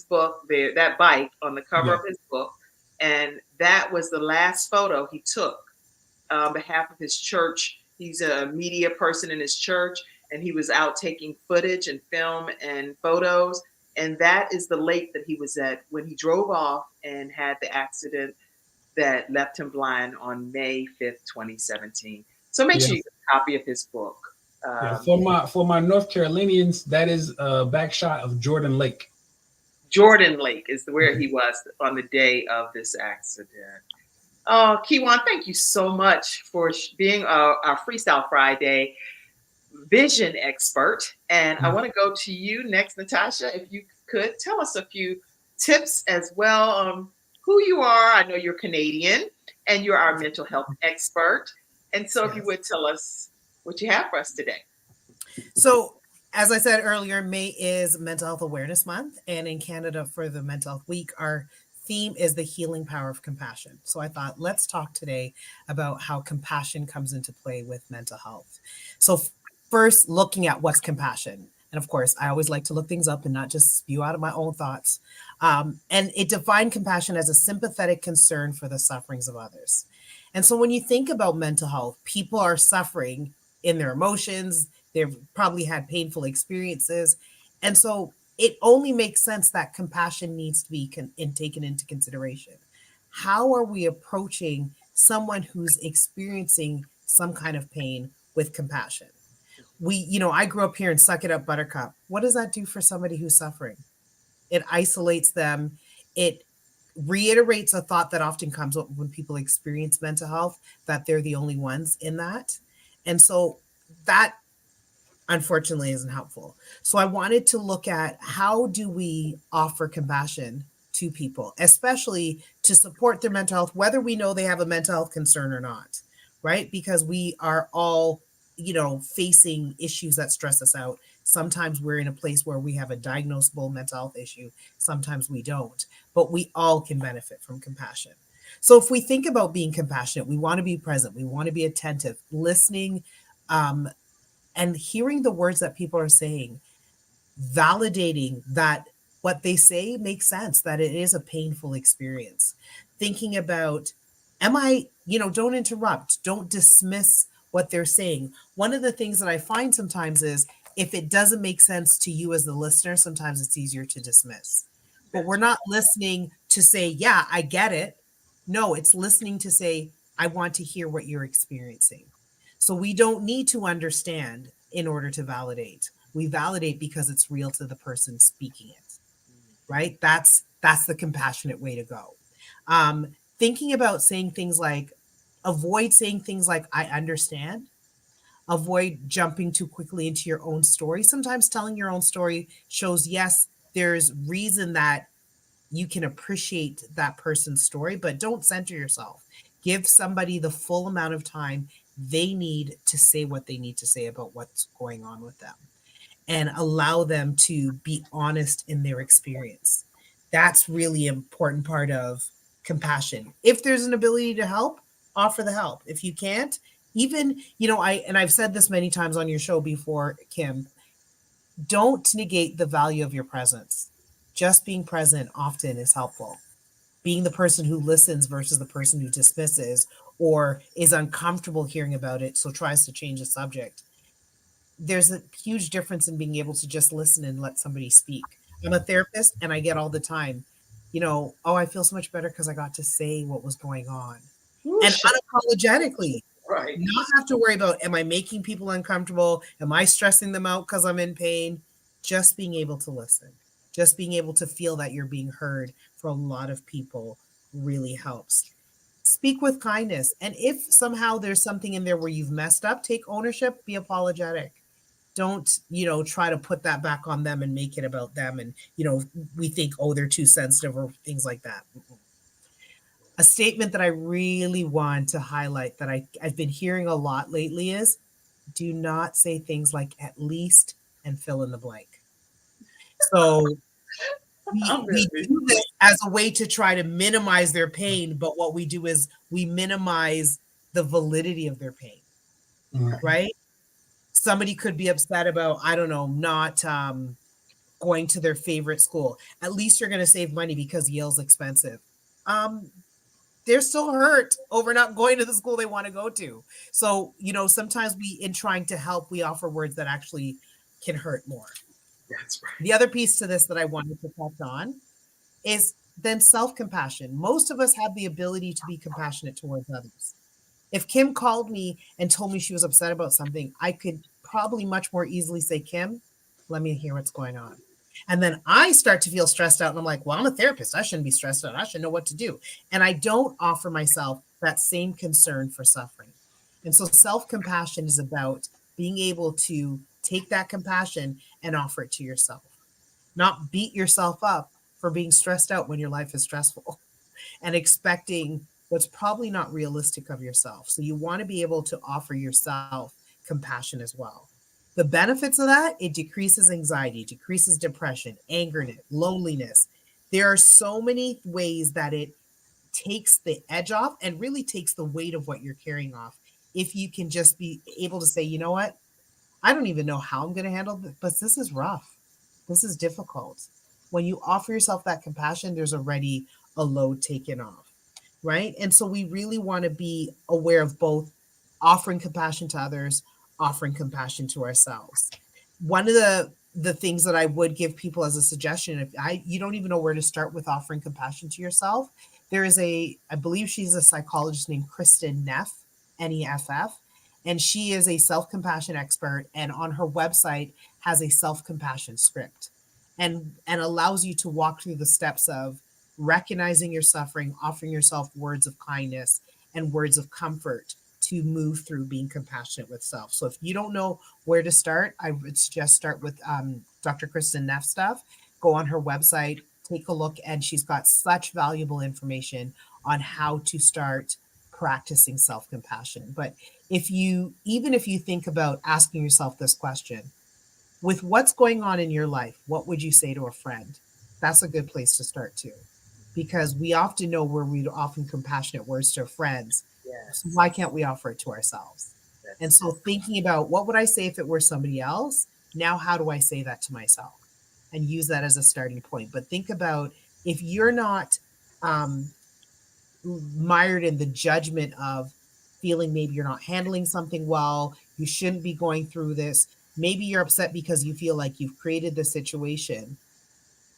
book there, that bike on the cover
Yeah.
of his book. And that was the last photo he took on behalf of his church. He's a media person in his church, and he was out taking footage and film and photos. And that is the lake that he was at when he drove off and had the accident that left him blind on May 5th, 2017. So make sure
Yeah.
you get a copy of his book.
Yeah. For my North Carolinians, that is a back shot of Jordan Lake.
Jordan Lake is where he was on the day of this accident. Oh, Kijuan, thank you so much for being our Freestyle Friday vision expert. And I want to go to you next, Natasha. If you could tell us a few tips as well on who you are. I know you're Canadian and you're our mental health expert. And so if you would tell us what you have for us today.
So, as I said earlier, May is Mental Health Awareness Month. And in Canada, for the Mental Health Week, our theme is the healing power of compassion. So I thought, let's talk today about how compassion comes into play with mental health. So first, looking at what's compassion. And of course, I always like to look things up and not just spew out of my own thoughts. And it defined compassion as a sympathetic concern for the sufferings of others. And so when you think about mental health, people are suffering in their emotions. They've probably had painful experiences. And so it only makes sense that compassion needs to be taken into consideration. How are we approaching someone who's experiencing some kind of pain with compassion? I grew up here in Suck It Up Buttercup. What does that do for somebody who's suffering? It isolates them. It reiterates a thought that often comes up when people experience mental health, that they're the only ones in that. And so that unfortunately isn't helpful. So I wanted to look at how do we offer compassion to people, especially to support their mental health, whether we know they have a mental health concern or not, right? Because we are all, facing issues that stress us out. Sometimes we're in a place where we have a diagnosable mental health issue. Sometimes we don't, but we all can benefit from compassion. So if we think about being compassionate, we want to be present, we want to be attentive, listening, and hearing the words that people are saying, validating that what they say makes sense, that it is a painful experience. Thinking about, don't interrupt, don't dismiss what they're saying. One of the things that I find sometimes is if it doesn't make sense to you as the listener, sometimes it's easier to dismiss. But we're not listening to say, yeah, I get it. No, it's listening to say, I want to hear what you're experiencing. So we don't need to understand in order to validate. We validate because it's real to the person speaking it, right? That's the compassionate way to go. Thinking about saying things like, avoid saying things like, I understand. Avoid jumping too quickly into your own story. Sometimes telling your own story shows, yes, there's reason that you can appreciate that person's story, but don't center yourself. Give somebody the full amount of time they need to say what they need to say about what's going on with them, and allow them to be honest in their experience. That's really an important part of compassion. If there's an ability to help, offer the help. If you can't, even, I've said this many times on your show before, Kim, don't negate the value of your presence. Just being present often is helpful. Being the person who listens versus the person who dismisses or is uncomfortable hearing about it, so tries to change the subject. There's a huge difference in being able to just listen and let somebody speak. I'm a therapist and I get all the time, I feel so much better because I got to say what was going on. And unapologetically,
Right.
Not have to worry about, am I making people uncomfortable? Am I stressing them out because I'm in pain? Just being able to listen, just being able to feel that you're being heard for a lot of people really helps. Speak with kindness. And if somehow there's something in there where you've messed up, take ownership, be apologetic. Don't, try to put that back on them and make it about them. And, we think, they're too sensitive or things like that. A statement that I really want to highlight that I've been hearing a lot lately is, do not say things like at least and fill in the blank. So
I'm
we
very
do this as a way to try to minimize their pain, but what we do is we minimize the validity of their pain, right? Somebody could be upset about, I don't know, not going to their favorite school. At least you're going to save money because Yale's expensive. They're still hurt over not going to the school they want to go to. So, sometimes in trying to help, we offer words that actually can hurt more.
That's right.
The other piece to this that I wanted to touch on is then self-compassion. Most of us have the ability to be compassionate towards others. If Kim called me and told me she was upset about something, I could probably much more easily say, Kim, let me hear what's going on. And then I start to feel stressed out and I'm like, well, I'm a therapist. I shouldn't be stressed out. I should know what to do. And I don't offer myself that same concern for suffering. And so self-compassion is about being able to take that compassion and offer it to yourself. Not beat yourself up for being stressed out when your life is stressful and expecting what's probably not realistic of yourself. So you want to be able to offer yourself compassion as well. The benefits of that, it decreases anxiety, decreases depression, anger, loneliness. There are so many ways that it takes the edge off and really takes the weight of what you're carrying off. If you can just be able to say, you know what, I don't even know how I'm going to handle this, but this is rough. This is difficult. When you offer yourself that compassion, there's already a load taken off, right? And so we really want to be aware of both offering compassion to others, offering compassion to ourselves. One of the things that I would give people as a suggestion, if you don't even know where to start with offering compassion to yourself, there is I believe she's a psychologist named Kristen Neff, Neff, and she is a self-compassion expert, and on her website has a self-compassion script and allows you to walk through the steps of recognizing your suffering, offering yourself words of kindness and words of comfort to move through being compassionate with self. So if you don't know where to start, I would suggest start with Dr. Kristen Neff stuff. Go on her website, take a look, and she's got such valuable information on how to start practicing self-compassion. But even if you think about asking yourself this question, with what's going on in your life, what would you say to a friend? That's a good place to start too, because we often know where we often compassionate words to friends.
Yes.
So why can't we offer it to ourselves? And so thinking about what would I say if it were somebody else? Now, how do I say that to myself? And use that as a starting point. But think about if you're not mired in the judgment of feeling maybe you're not handling something well, you shouldn't be going through this. Maybe you're upset because you feel like you've created the situation.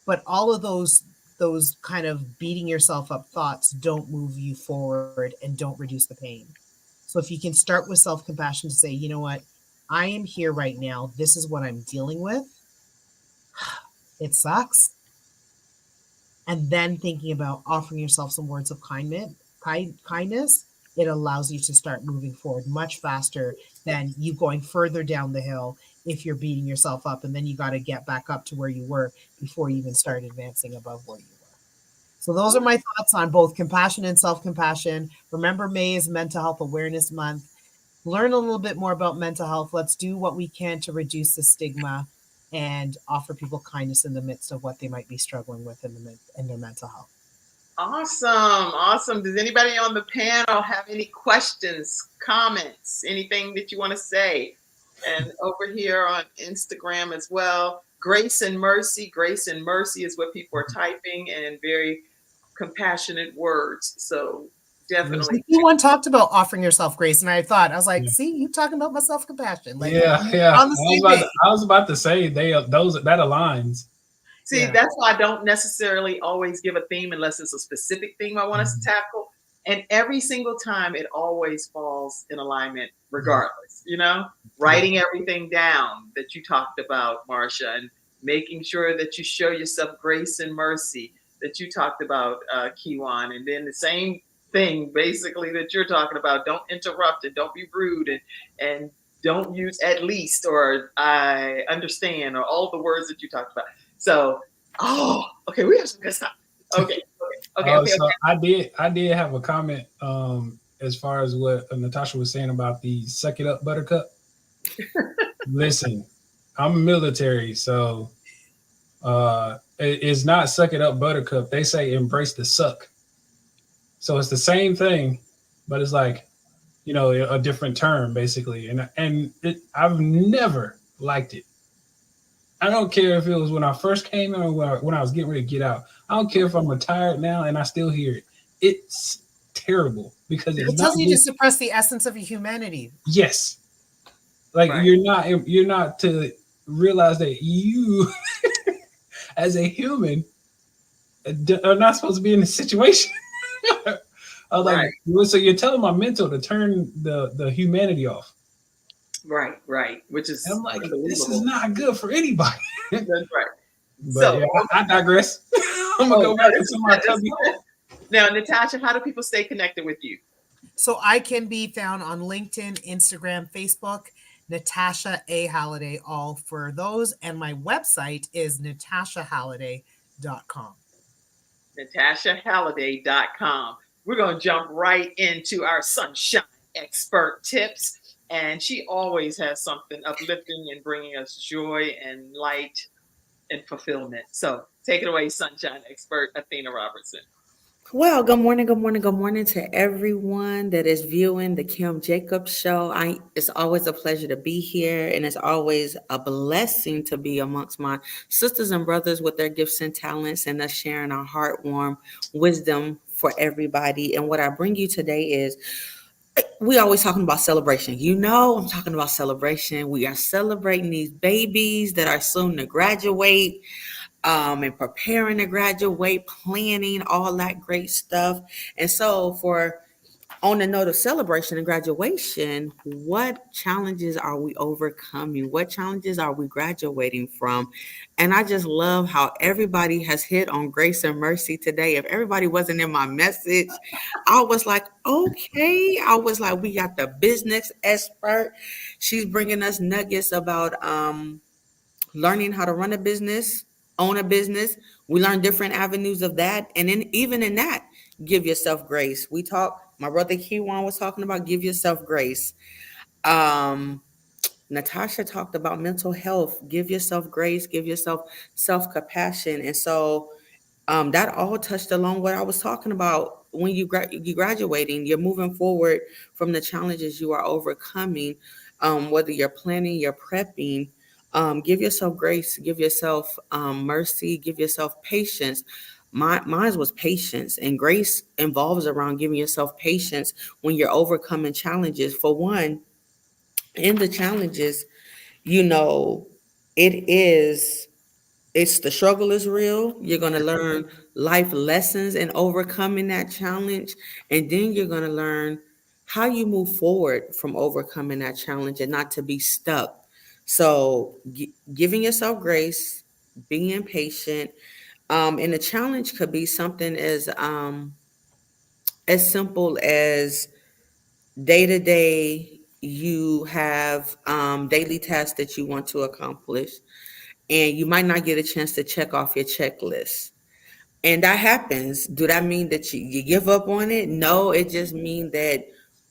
But all of those kind of beating yourself up thoughts don't move you forward and don't reduce the pain. So if you can start with self-compassion to say, you know what, I am here right now. This is what I'm dealing with. It sucks. And then thinking about offering yourself some words of kindness, it allows you to start moving forward much faster than you going further down the hill if you're beating yourself up. And then you got to get back up to where you were before you even start advancing above where you were. So those are my thoughts on both compassion and self-compassion. Remember, May is Mental Health Awareness Month. Learn a little bit more about mental health. Let's do what we can to reduce the stigma and offer people kindness in the midst of what they might be struggling with in their mental health.
Awesome. Does anybody on the panel have any questions, comments, anything that you want to say? And over here on Instagram as well, grace and mercy is what people are typing, and very compassionate words. So definitely.
Everyone talked about offering yourself grace, and I was like, see, you talking about my self-compassion. Like,
yeah.
On the same page.
I was about to say that aligns.
See, that's why I don't necessarily always give a theme unless it's a specific theme I want us to tackle. And every single time it always falls in alignment regardless, writing everything down that you talked about, Marsha, and making sure that you show yourself grace and mercy that you talked about, Kijuan, and then the same thing basically that you're talking about. Don't interrupt and don't be rude and don't use at least or I understand or all the words that you talked about. So, okay, we have some good stuff. Okay, okay, okay,
So I did have a comment as far as what Natasha was saying about the suck it up buttercup. Listen, I'm military, so it's not suck it up buttercup. They say embrace the suck. So it's the same thing, but it's like, a different term basically. I've never liked it. I don't care if it was when I first came in or when I was getting ready to get out. I don't care if I'm retired now and I still hear it. It's terrible because it's
It
not
tells you to
good.
suppress the essence of your humanity.
Yes, like
right,
you're not to realize that you as a human are not supposed to be in this situation. I was like,
right,
so you're telling my mental to turn the humanity off,
right, right, which
and I'm
is
like, this is
unbelievable.
not good for anybody.
That's right.
But
So,
yeah, I digress. I'm gonna
oh
go
no,
back
this
into
is
my
good. This is
cubby
good.
hole.
Now, Natasha, how do people stay connected with you?
So I can be found on LinkedIn, Instagram, Facebook, Natasha A. Halliday, all for those. And my website is natashahalliday.com.
NatashaHalliday.com. We're going to jump right into our sunshine expert tips. And she always has something uplifting and bringing us joy and light and fulfillment. So take it away, sunshine expert Athena Robertson.
Well, good morning, good morning, good morning to everyone that is viewing the Kim Jacobs show. It's always a pleasure to be here, and it's always a blessing to be amongst my sisters and brothers with their gifts and talents, and us sharing our heartwarm wisdom for everybody. And what I bring you today is we always talking about celebration. I'm talking about celebration. We are celebrating these babies that are soon to graduate, and preparing to graduate, planning all that great stuff. And so, for on the note of celebration and graduation, what challenges are we overcoming? What challenges are we graduating from? And I just love how everybody has hit on grace and mercy today. If everybody wasn't in my message, I was like, okay. I was like, we got the business expert. She's bringing us nuggets about learning how to run a business, own a business. We learn different avenues of that. And then even in that, give yourself grace. My brother Kijuan was talking about give yourself grace. Um, Natasha talked about mental health. Give yourself grace, give yourself self-compassion. And so that all touched along what I was talking about when you graduating, you're moving forward from the challenges you are overcoming, whether you're planning, you're prepping. Give yourself grace, give yourself mercy, give yourself patience. Mine was patience, and grace involves around giving yourself patience when you're overcoming challenges. For one, in the challenges, you know, it is it's the struggle is real. You're going to learn life lessons and overcoming that challenge. And then you're going to learn how you move forward from overcoming that challenge and not to be stuck. So, giving yourself grace, being patient. And the challenge could be something as simple as day to day, you have daily tasks that you want to accomplish, and you might not get a chance to check off your checklist. And that happens. Do that mean that you give up on it? No, it just means that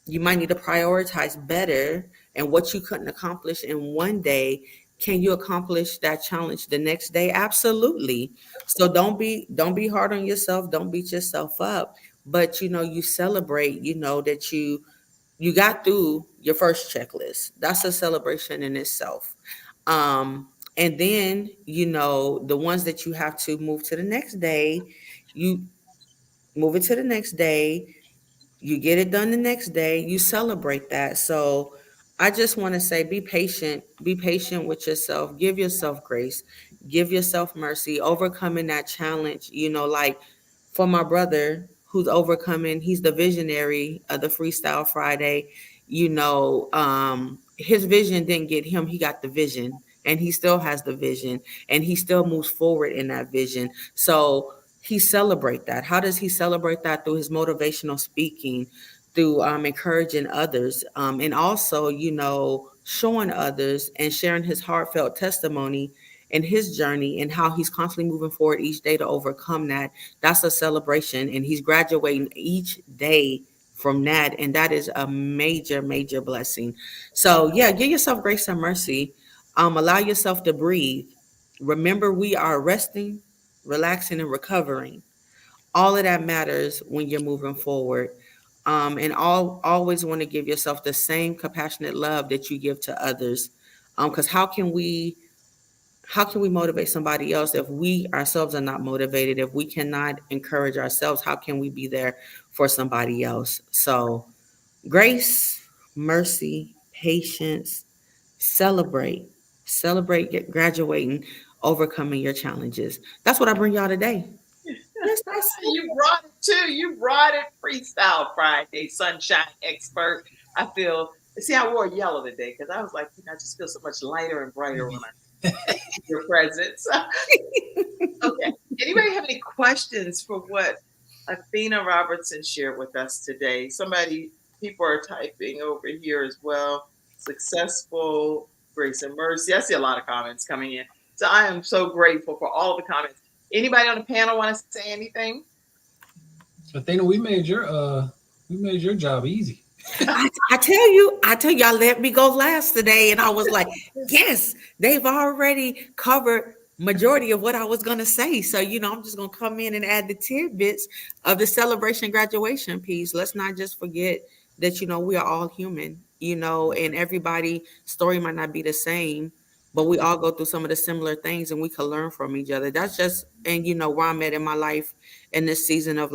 you might need to prioritize better. And what you couldn't accomplish in one day, can you accomplish that challenge the next day? Absolutely. So don't be hard on yourself. Don't beat yourself up. But you celebrate, that you got through your first checklist. That's a celebration in itself. And then, the ones that you have to move to the next day, you move it to the next day, you get it done the next day, you celebrate that. So I just want to say be patient with yourself, give yourself grace, give yourself mercy, overcoming that challenge, like for my brother who's overcoming, he's the visionary of the Freestyle Friday, his vision didn't get him, he got the vision. And he still has the vision, and he still moves forward in that vision. So he celebrate that. How does he celebrate that? Through his motivational speaking, through encouraging others, and also showing others and sharing his heartfelt testimony and his journey and how he's constantly moving forward each day to overcome that. That's a celebration, and he's graduating each day from that, and that is a major, major blessing. So yeah, give yourself grace and mercy. Allow yourself to breathe. Remember, we are resting, relaxing, and recovering. All of that matters when you're moving forward. And always want to give yourself the same compassionate love that you give to others. Because how can we motivate somebody else if we ourselves are not motivated? If we cannot encourage ourselves, how can we be there for somebody else? So grace, mercy, patience, celebrate, graduating, overcoming your challenges. That's what I bring y'all today. That's
You brought it too. You brought it. Freestyle Friday, sunshine expert. I feel. See, I wore yellow today because I was like, I just feel so much lighter and brighter when I your presence. Okay. Anybody have any questions for what Athena Robertson shared with us today? People are typing over here as well. Successful, grace and mercy. I see a lot of comments coming in. So I am so grateful for all of the comments. Anybody on the panel want to say anything?
Athena, we made your job easy.
I tell you, y'all let me go last today, and I was like, yes, they've already covered majority of what I was gonna say. So I'm just gonna come in and add the tidbits of the celebration graduation piece. Let's not just forget that we are all human, and everybody's story might not be the same, but we all go through some of the similar things, and we can learn from each other. That's just, and where I'm at in my life in this season of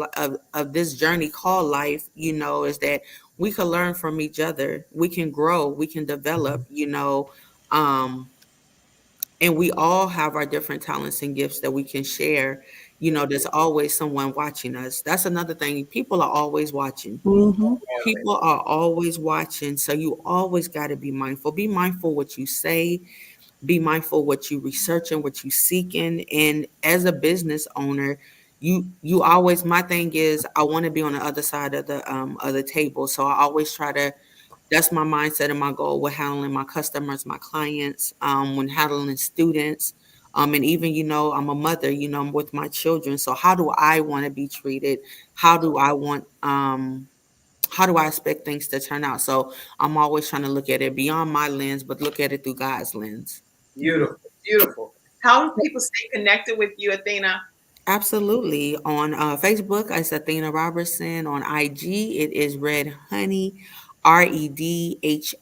this journey called life, is that we can learn from each other. We can grow, we can develop, and we all have our different talents and gifts that we can share. There's always someone watching us. That's another thing. People are always watching.
Mm-hmm.
People are always watching. So you always got to be mindful. Be mindful what you say. Be mindful what you researching, what you seeking. And as a business owner, you always, my thing is, I want to be on the other side of the table. So I always try to, that's my mindset and my goal with handling my customers, my clients, when handling students. And even, I'm a mother, I'm with my children. So how do I want to be treated? How do I expect things to turn out? So I'm always trying to look at it beyond my lens, but look at it through God's lens.
Beautiful, beautiful. How do people stay connected with you, Athena?
Absolutely. On Facebook, it's Athena Robertson. On IG, it is Red Honey, REDHONII,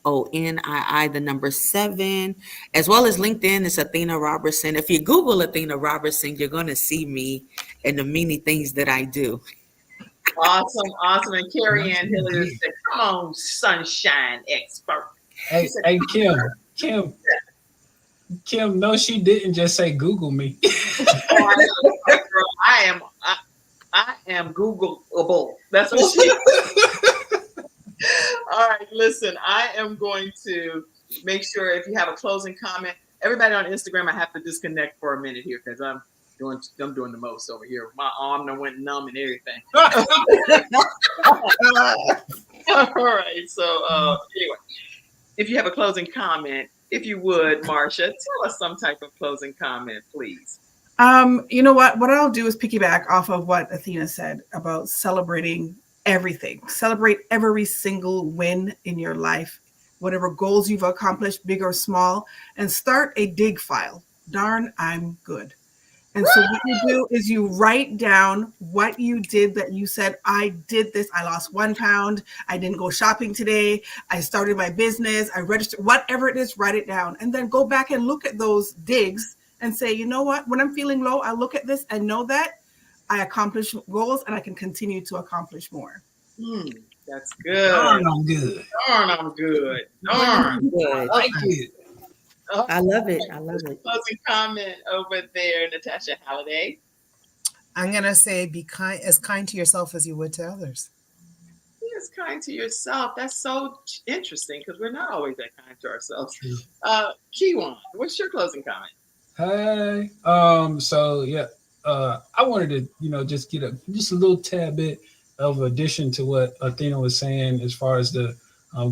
the number 7, as well as LinkedIn. It's Athena Robertson. If you Google Athena Robertson, you're going to see me and the many things that I do.
Awesome, awesome. And Carrie Ann Hillary said, "Come on, sunshine expert."
Hey, Kim, no, she didn't just say Google me.
I am Googleable. That's what she All right, listen, I am going to make sure if you have a closing comment, everybody on Instagram, I have to disconnect for a minute here because I'm doing the most over here. My arm done went numb and everything. All right, so anyway, if you have a closing comment, if you would, Marsha, tell us some type of closing comment, please.
You know what? What I'll do is piggyback off of what Athena said about celebrating everything. Celebrate every single win in your life, whatever goals you've accomplished, big or small, and start a dig file. Darn, I'm good. And so what you do is you write down what you did that you said, I did this. I lost 1 pound. I didn't go shopping today. I started my business. I registered, whatever it is, write it down. And then go back and look at those digs and say, you know what? When I'm feeling low, I look at this and know that I accomplished goals and I can continue to accomplish more.
That's good.
Darn, I'm good.
Darn, I'm good. Darn.
Good.
Thank you.
I love it. I love it.
Closing comment over there, Natasha Halliday.
I'm going to say be as kind to yourself as you would to others.
Be as kind to yourself. That's so interesting because we're not always that kind to ourselves. Kijuan, what's your closing comment?
Hey, so yeah, I wanted to, just get a little tad bit of addition to what Athena was saying as far as the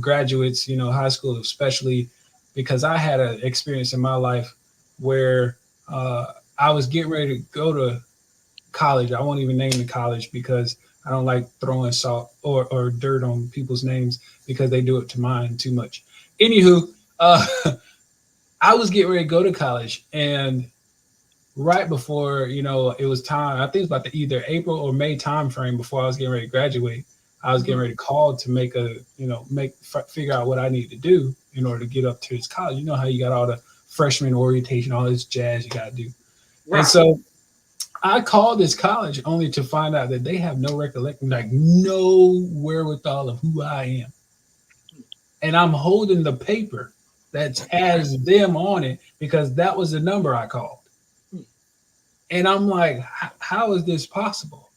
graduates, high school, especially because I had an experience in my life where I was getting ready to go to college. I won't even name the college because I don't like throwing salt or dirt on people's names because they do it to mine too much. Anywho, I was getting ready to go to college, and right before it was time, I think it was about the either April or May time frame before I was getting ready to graduate. I was getting ready to call to make figure out what I need to do in order to get up to this college. You know how you got all the freshman orientation, all this jazz you got to do. Right. And so I called this college only to find out that they have no recollection, like no wherewithal of who I am. And I'm holding the paper that has them on it because that was the number I called. And I'm like, how is this possible?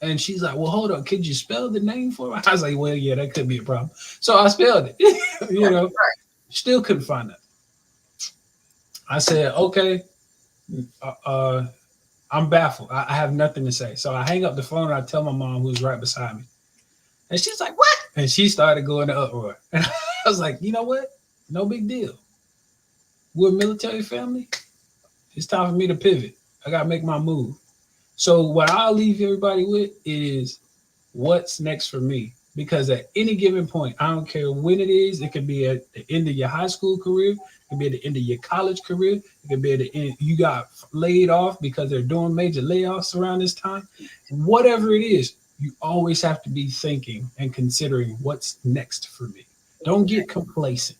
And she's like, well, hold on. Could you spell the name for me? I was like, well, yeah, that could be a problem. So I spelled it, still couldn't find it. I said, okay, I'm baffled. I have nothing to say. So I hang up the phone and I tell my mom, who's right beside me. And she's like, what? And she started going to uproar. And I was like, you know what? No big deal. We're a military family. It's time for me to pivot. I got to make my move. So what I'll leave everybody with is what's next for me. Because at any given point, I don't care when it is. It could be at the end of your high school career. It could be at the end of your college career. It could be at the end. You got laid off because they're doing major layoffs around this time. Whatever it is, you always have to be thinking and considering what's next for me. Don't get complacent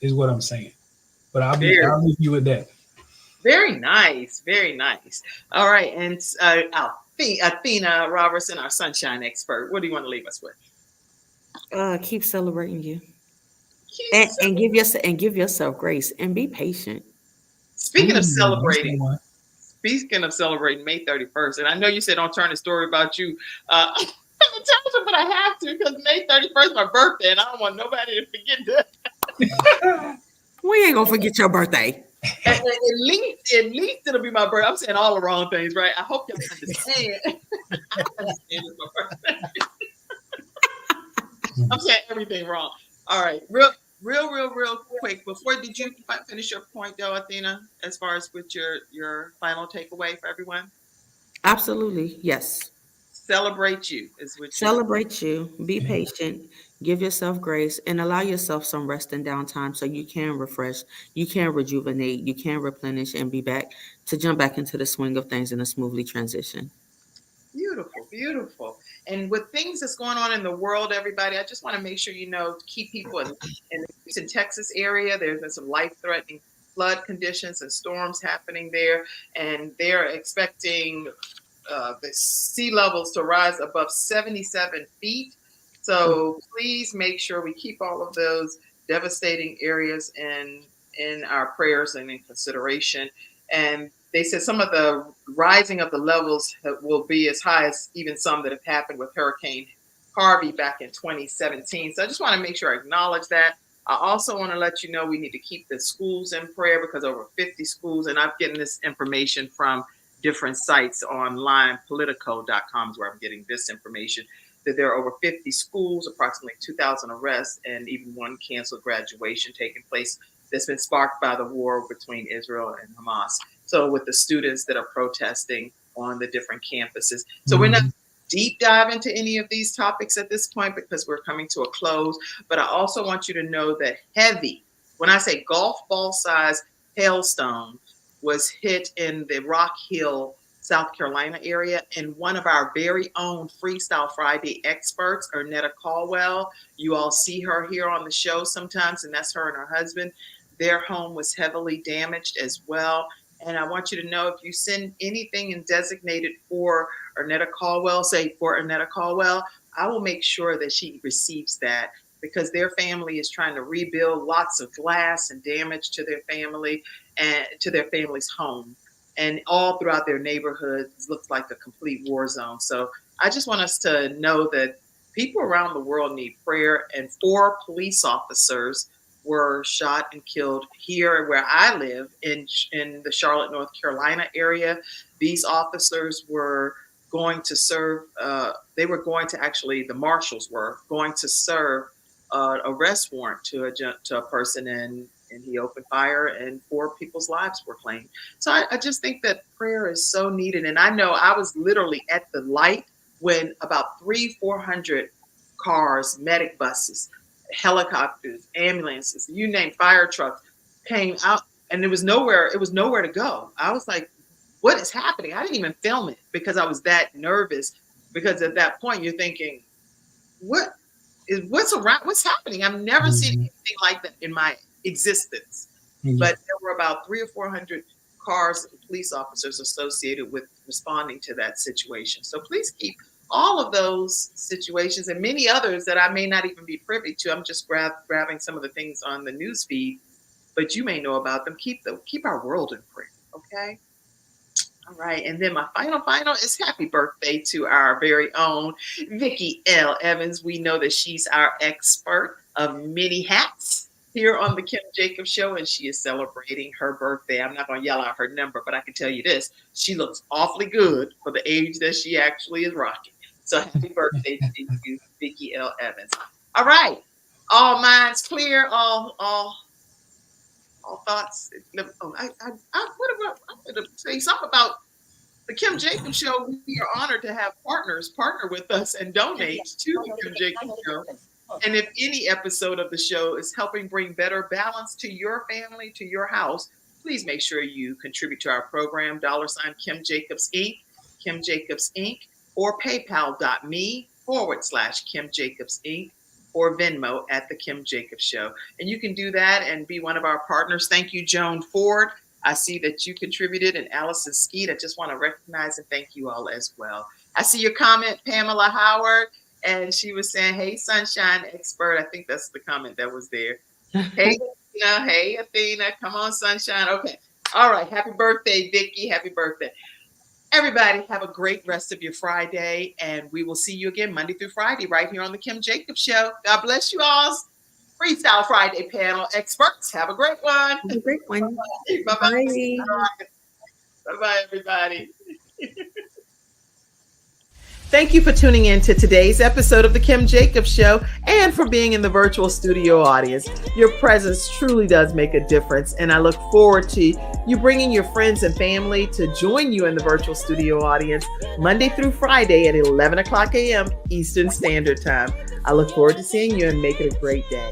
is what I'm saying. But I'll leave you with that.
Very nice. Very nice. All right. And Athena Robertson, our sunshine expert, what do you want to leave us with?
Keep celebrating you. And give yourself grace and be patient.
Speaking of celebrating, May 31st, and I know you said don't turn the story about you Natasha, but I have to because May 31st is my birthday and I don't want nobody to forget that.
We ain't gonna forget your birthday.
At least it'll be my birthday. I'm saying all the wrong things, right? I hope y'all understand. I'm saying everything wrong. All right, real quick. Before, did you finish your point though, Athena? As far as with your final takeaway for everyone?
Absolutely, yes.
Celebrate you is what.
Celebrate you. Be patient. Give yourself grace and allow yourself some rest and downtime so you can refresh, you can rejuvenate, you can replenish, and be back to jump back into the swing of things in a smoothly transition.
Beautiful, beautiful. And with things that's going on in the world, everybody, I just want to make sure keep people in the Houston, Texas area. There's been some life-threatening flood conditions and storms happening there, and they're expecting the sea levels to rise above 77 feet. So please make sure we keep all of those devastating areas in our prayers and in consideration. And they said some of the rising of the levels will be as high as even some that have happened with Hurricane Harvey back in 2017. So I just want to make sure I acknowledge that. I also want to let you know we need to keep the schools in prayer because over 50 schools, and I'm getting this information from different sites online, politico.com is where I'm getting this information, that there are over 50 schools, approximately 2,000 arrests, and even one canceled graduation taking place that's been sparked by the war between Israel and Hamas. So with the students that are protesting on the different campuses. So we're not deep dive into any of these topics at this point because we're coming to a close. But I also want you to know that heavy, when I say golf ball size hailstone, was hit in the Rock Hill, South Carolina area. And one of our very own Freestyle Friday experts, Ernetta Caldwell, you all see her here on the show sometimes, and that's her and her husband. Their home was heavily damaged as well. And I want you to know if you send anything and designated for Ernetta Caldwell, say for Ernetta Caldwell, I will make sure that she receives that because their family is trying to rebuild lots of glass and damage to their family and to their family's home. And all throughout their neighborhood looks like a complete war zone. So I just want us to know that people around the world need prayer. And 4 police officers were shot and killed here where I live in the Charlotte, North Carolina area. These officers were going to serve, the marshals were going to serve an arrest warrant to a person in and he opened fire and 4 people's lives were claimed. So I just think that prayer is so needed. And I know I was literally at the light when about 300-400 cars, medic buses, helicopters, ambulances, you name, fire trucks came out, and it was nowhere to go. I was like, what is happening? I didn't even film it because I was that nervous, because at that point you're thinking, what's happening? I've never seen anything like that in my existence. But there were about 300 or 400 cars and police officers associated with responding to that situation. So please keep all of those situations and many others that I may not even be privy to. I'm just grabbing some of the things on the news feed, but you may know about them. Keep our world in prayer, okay? All right, and then my final is happy birthday to our very own Vicki L. Evans. We know that she's our expert of many hats here on the Kim Jacobs Show, and she is celebrating her birthday. I'm not going to yell out her number, but I can tell you this. She looks awfully good for the age that she actually is rocking. So happy birthday to you, Vicki L. Evans. All right, all minds clear, all thoughts. Oh, I'm going to say something about the Kim Jacobs Show. We are honored to have partners partner with us and donate to the Kim Jacobs Show. And if any episode of the show is helping bring better balance to your family, to your house, please make sure you contribute to our program, $Kimjacobsinc, Kimjacobsinc, or paypal.me/KimJacobsInc, or Venmo at the Kim Jacobs Show. And you can do that and be one of our partners. Thank you, Joan Ford. I see that you contributed, and Allison Skeet. I just want to recognize and thank you all as well. I see your comment, Pamela Howard, and she was saying, hey, Sunshine Expert. I think that's the comment that was there. Hey, Athena. Hey, Athena. Come on, Sunshine. Okay. All right. Happy birthday, Vicki. Happy birthday. Everybody, have a great rest of your Friday, and we will see you again Monday through Friday right here on the Kim Jacobs Show. God bless you all. Freestyle Friday panel experts. Have a great one.
Have a great one.
Bye-bye. Bye-bye, everybody.
Thank you for tuning in to today's episode of the Kim Jacobs Show and for being in the virtual studio audience. Your presence truly does make a difference, and I look forward to you bringing your friends and family to join you in the virtual studio audience Monday through Friday at 11 o'clock a.m. Eastern Standard Time. I look forward to seeing you and make it a great day.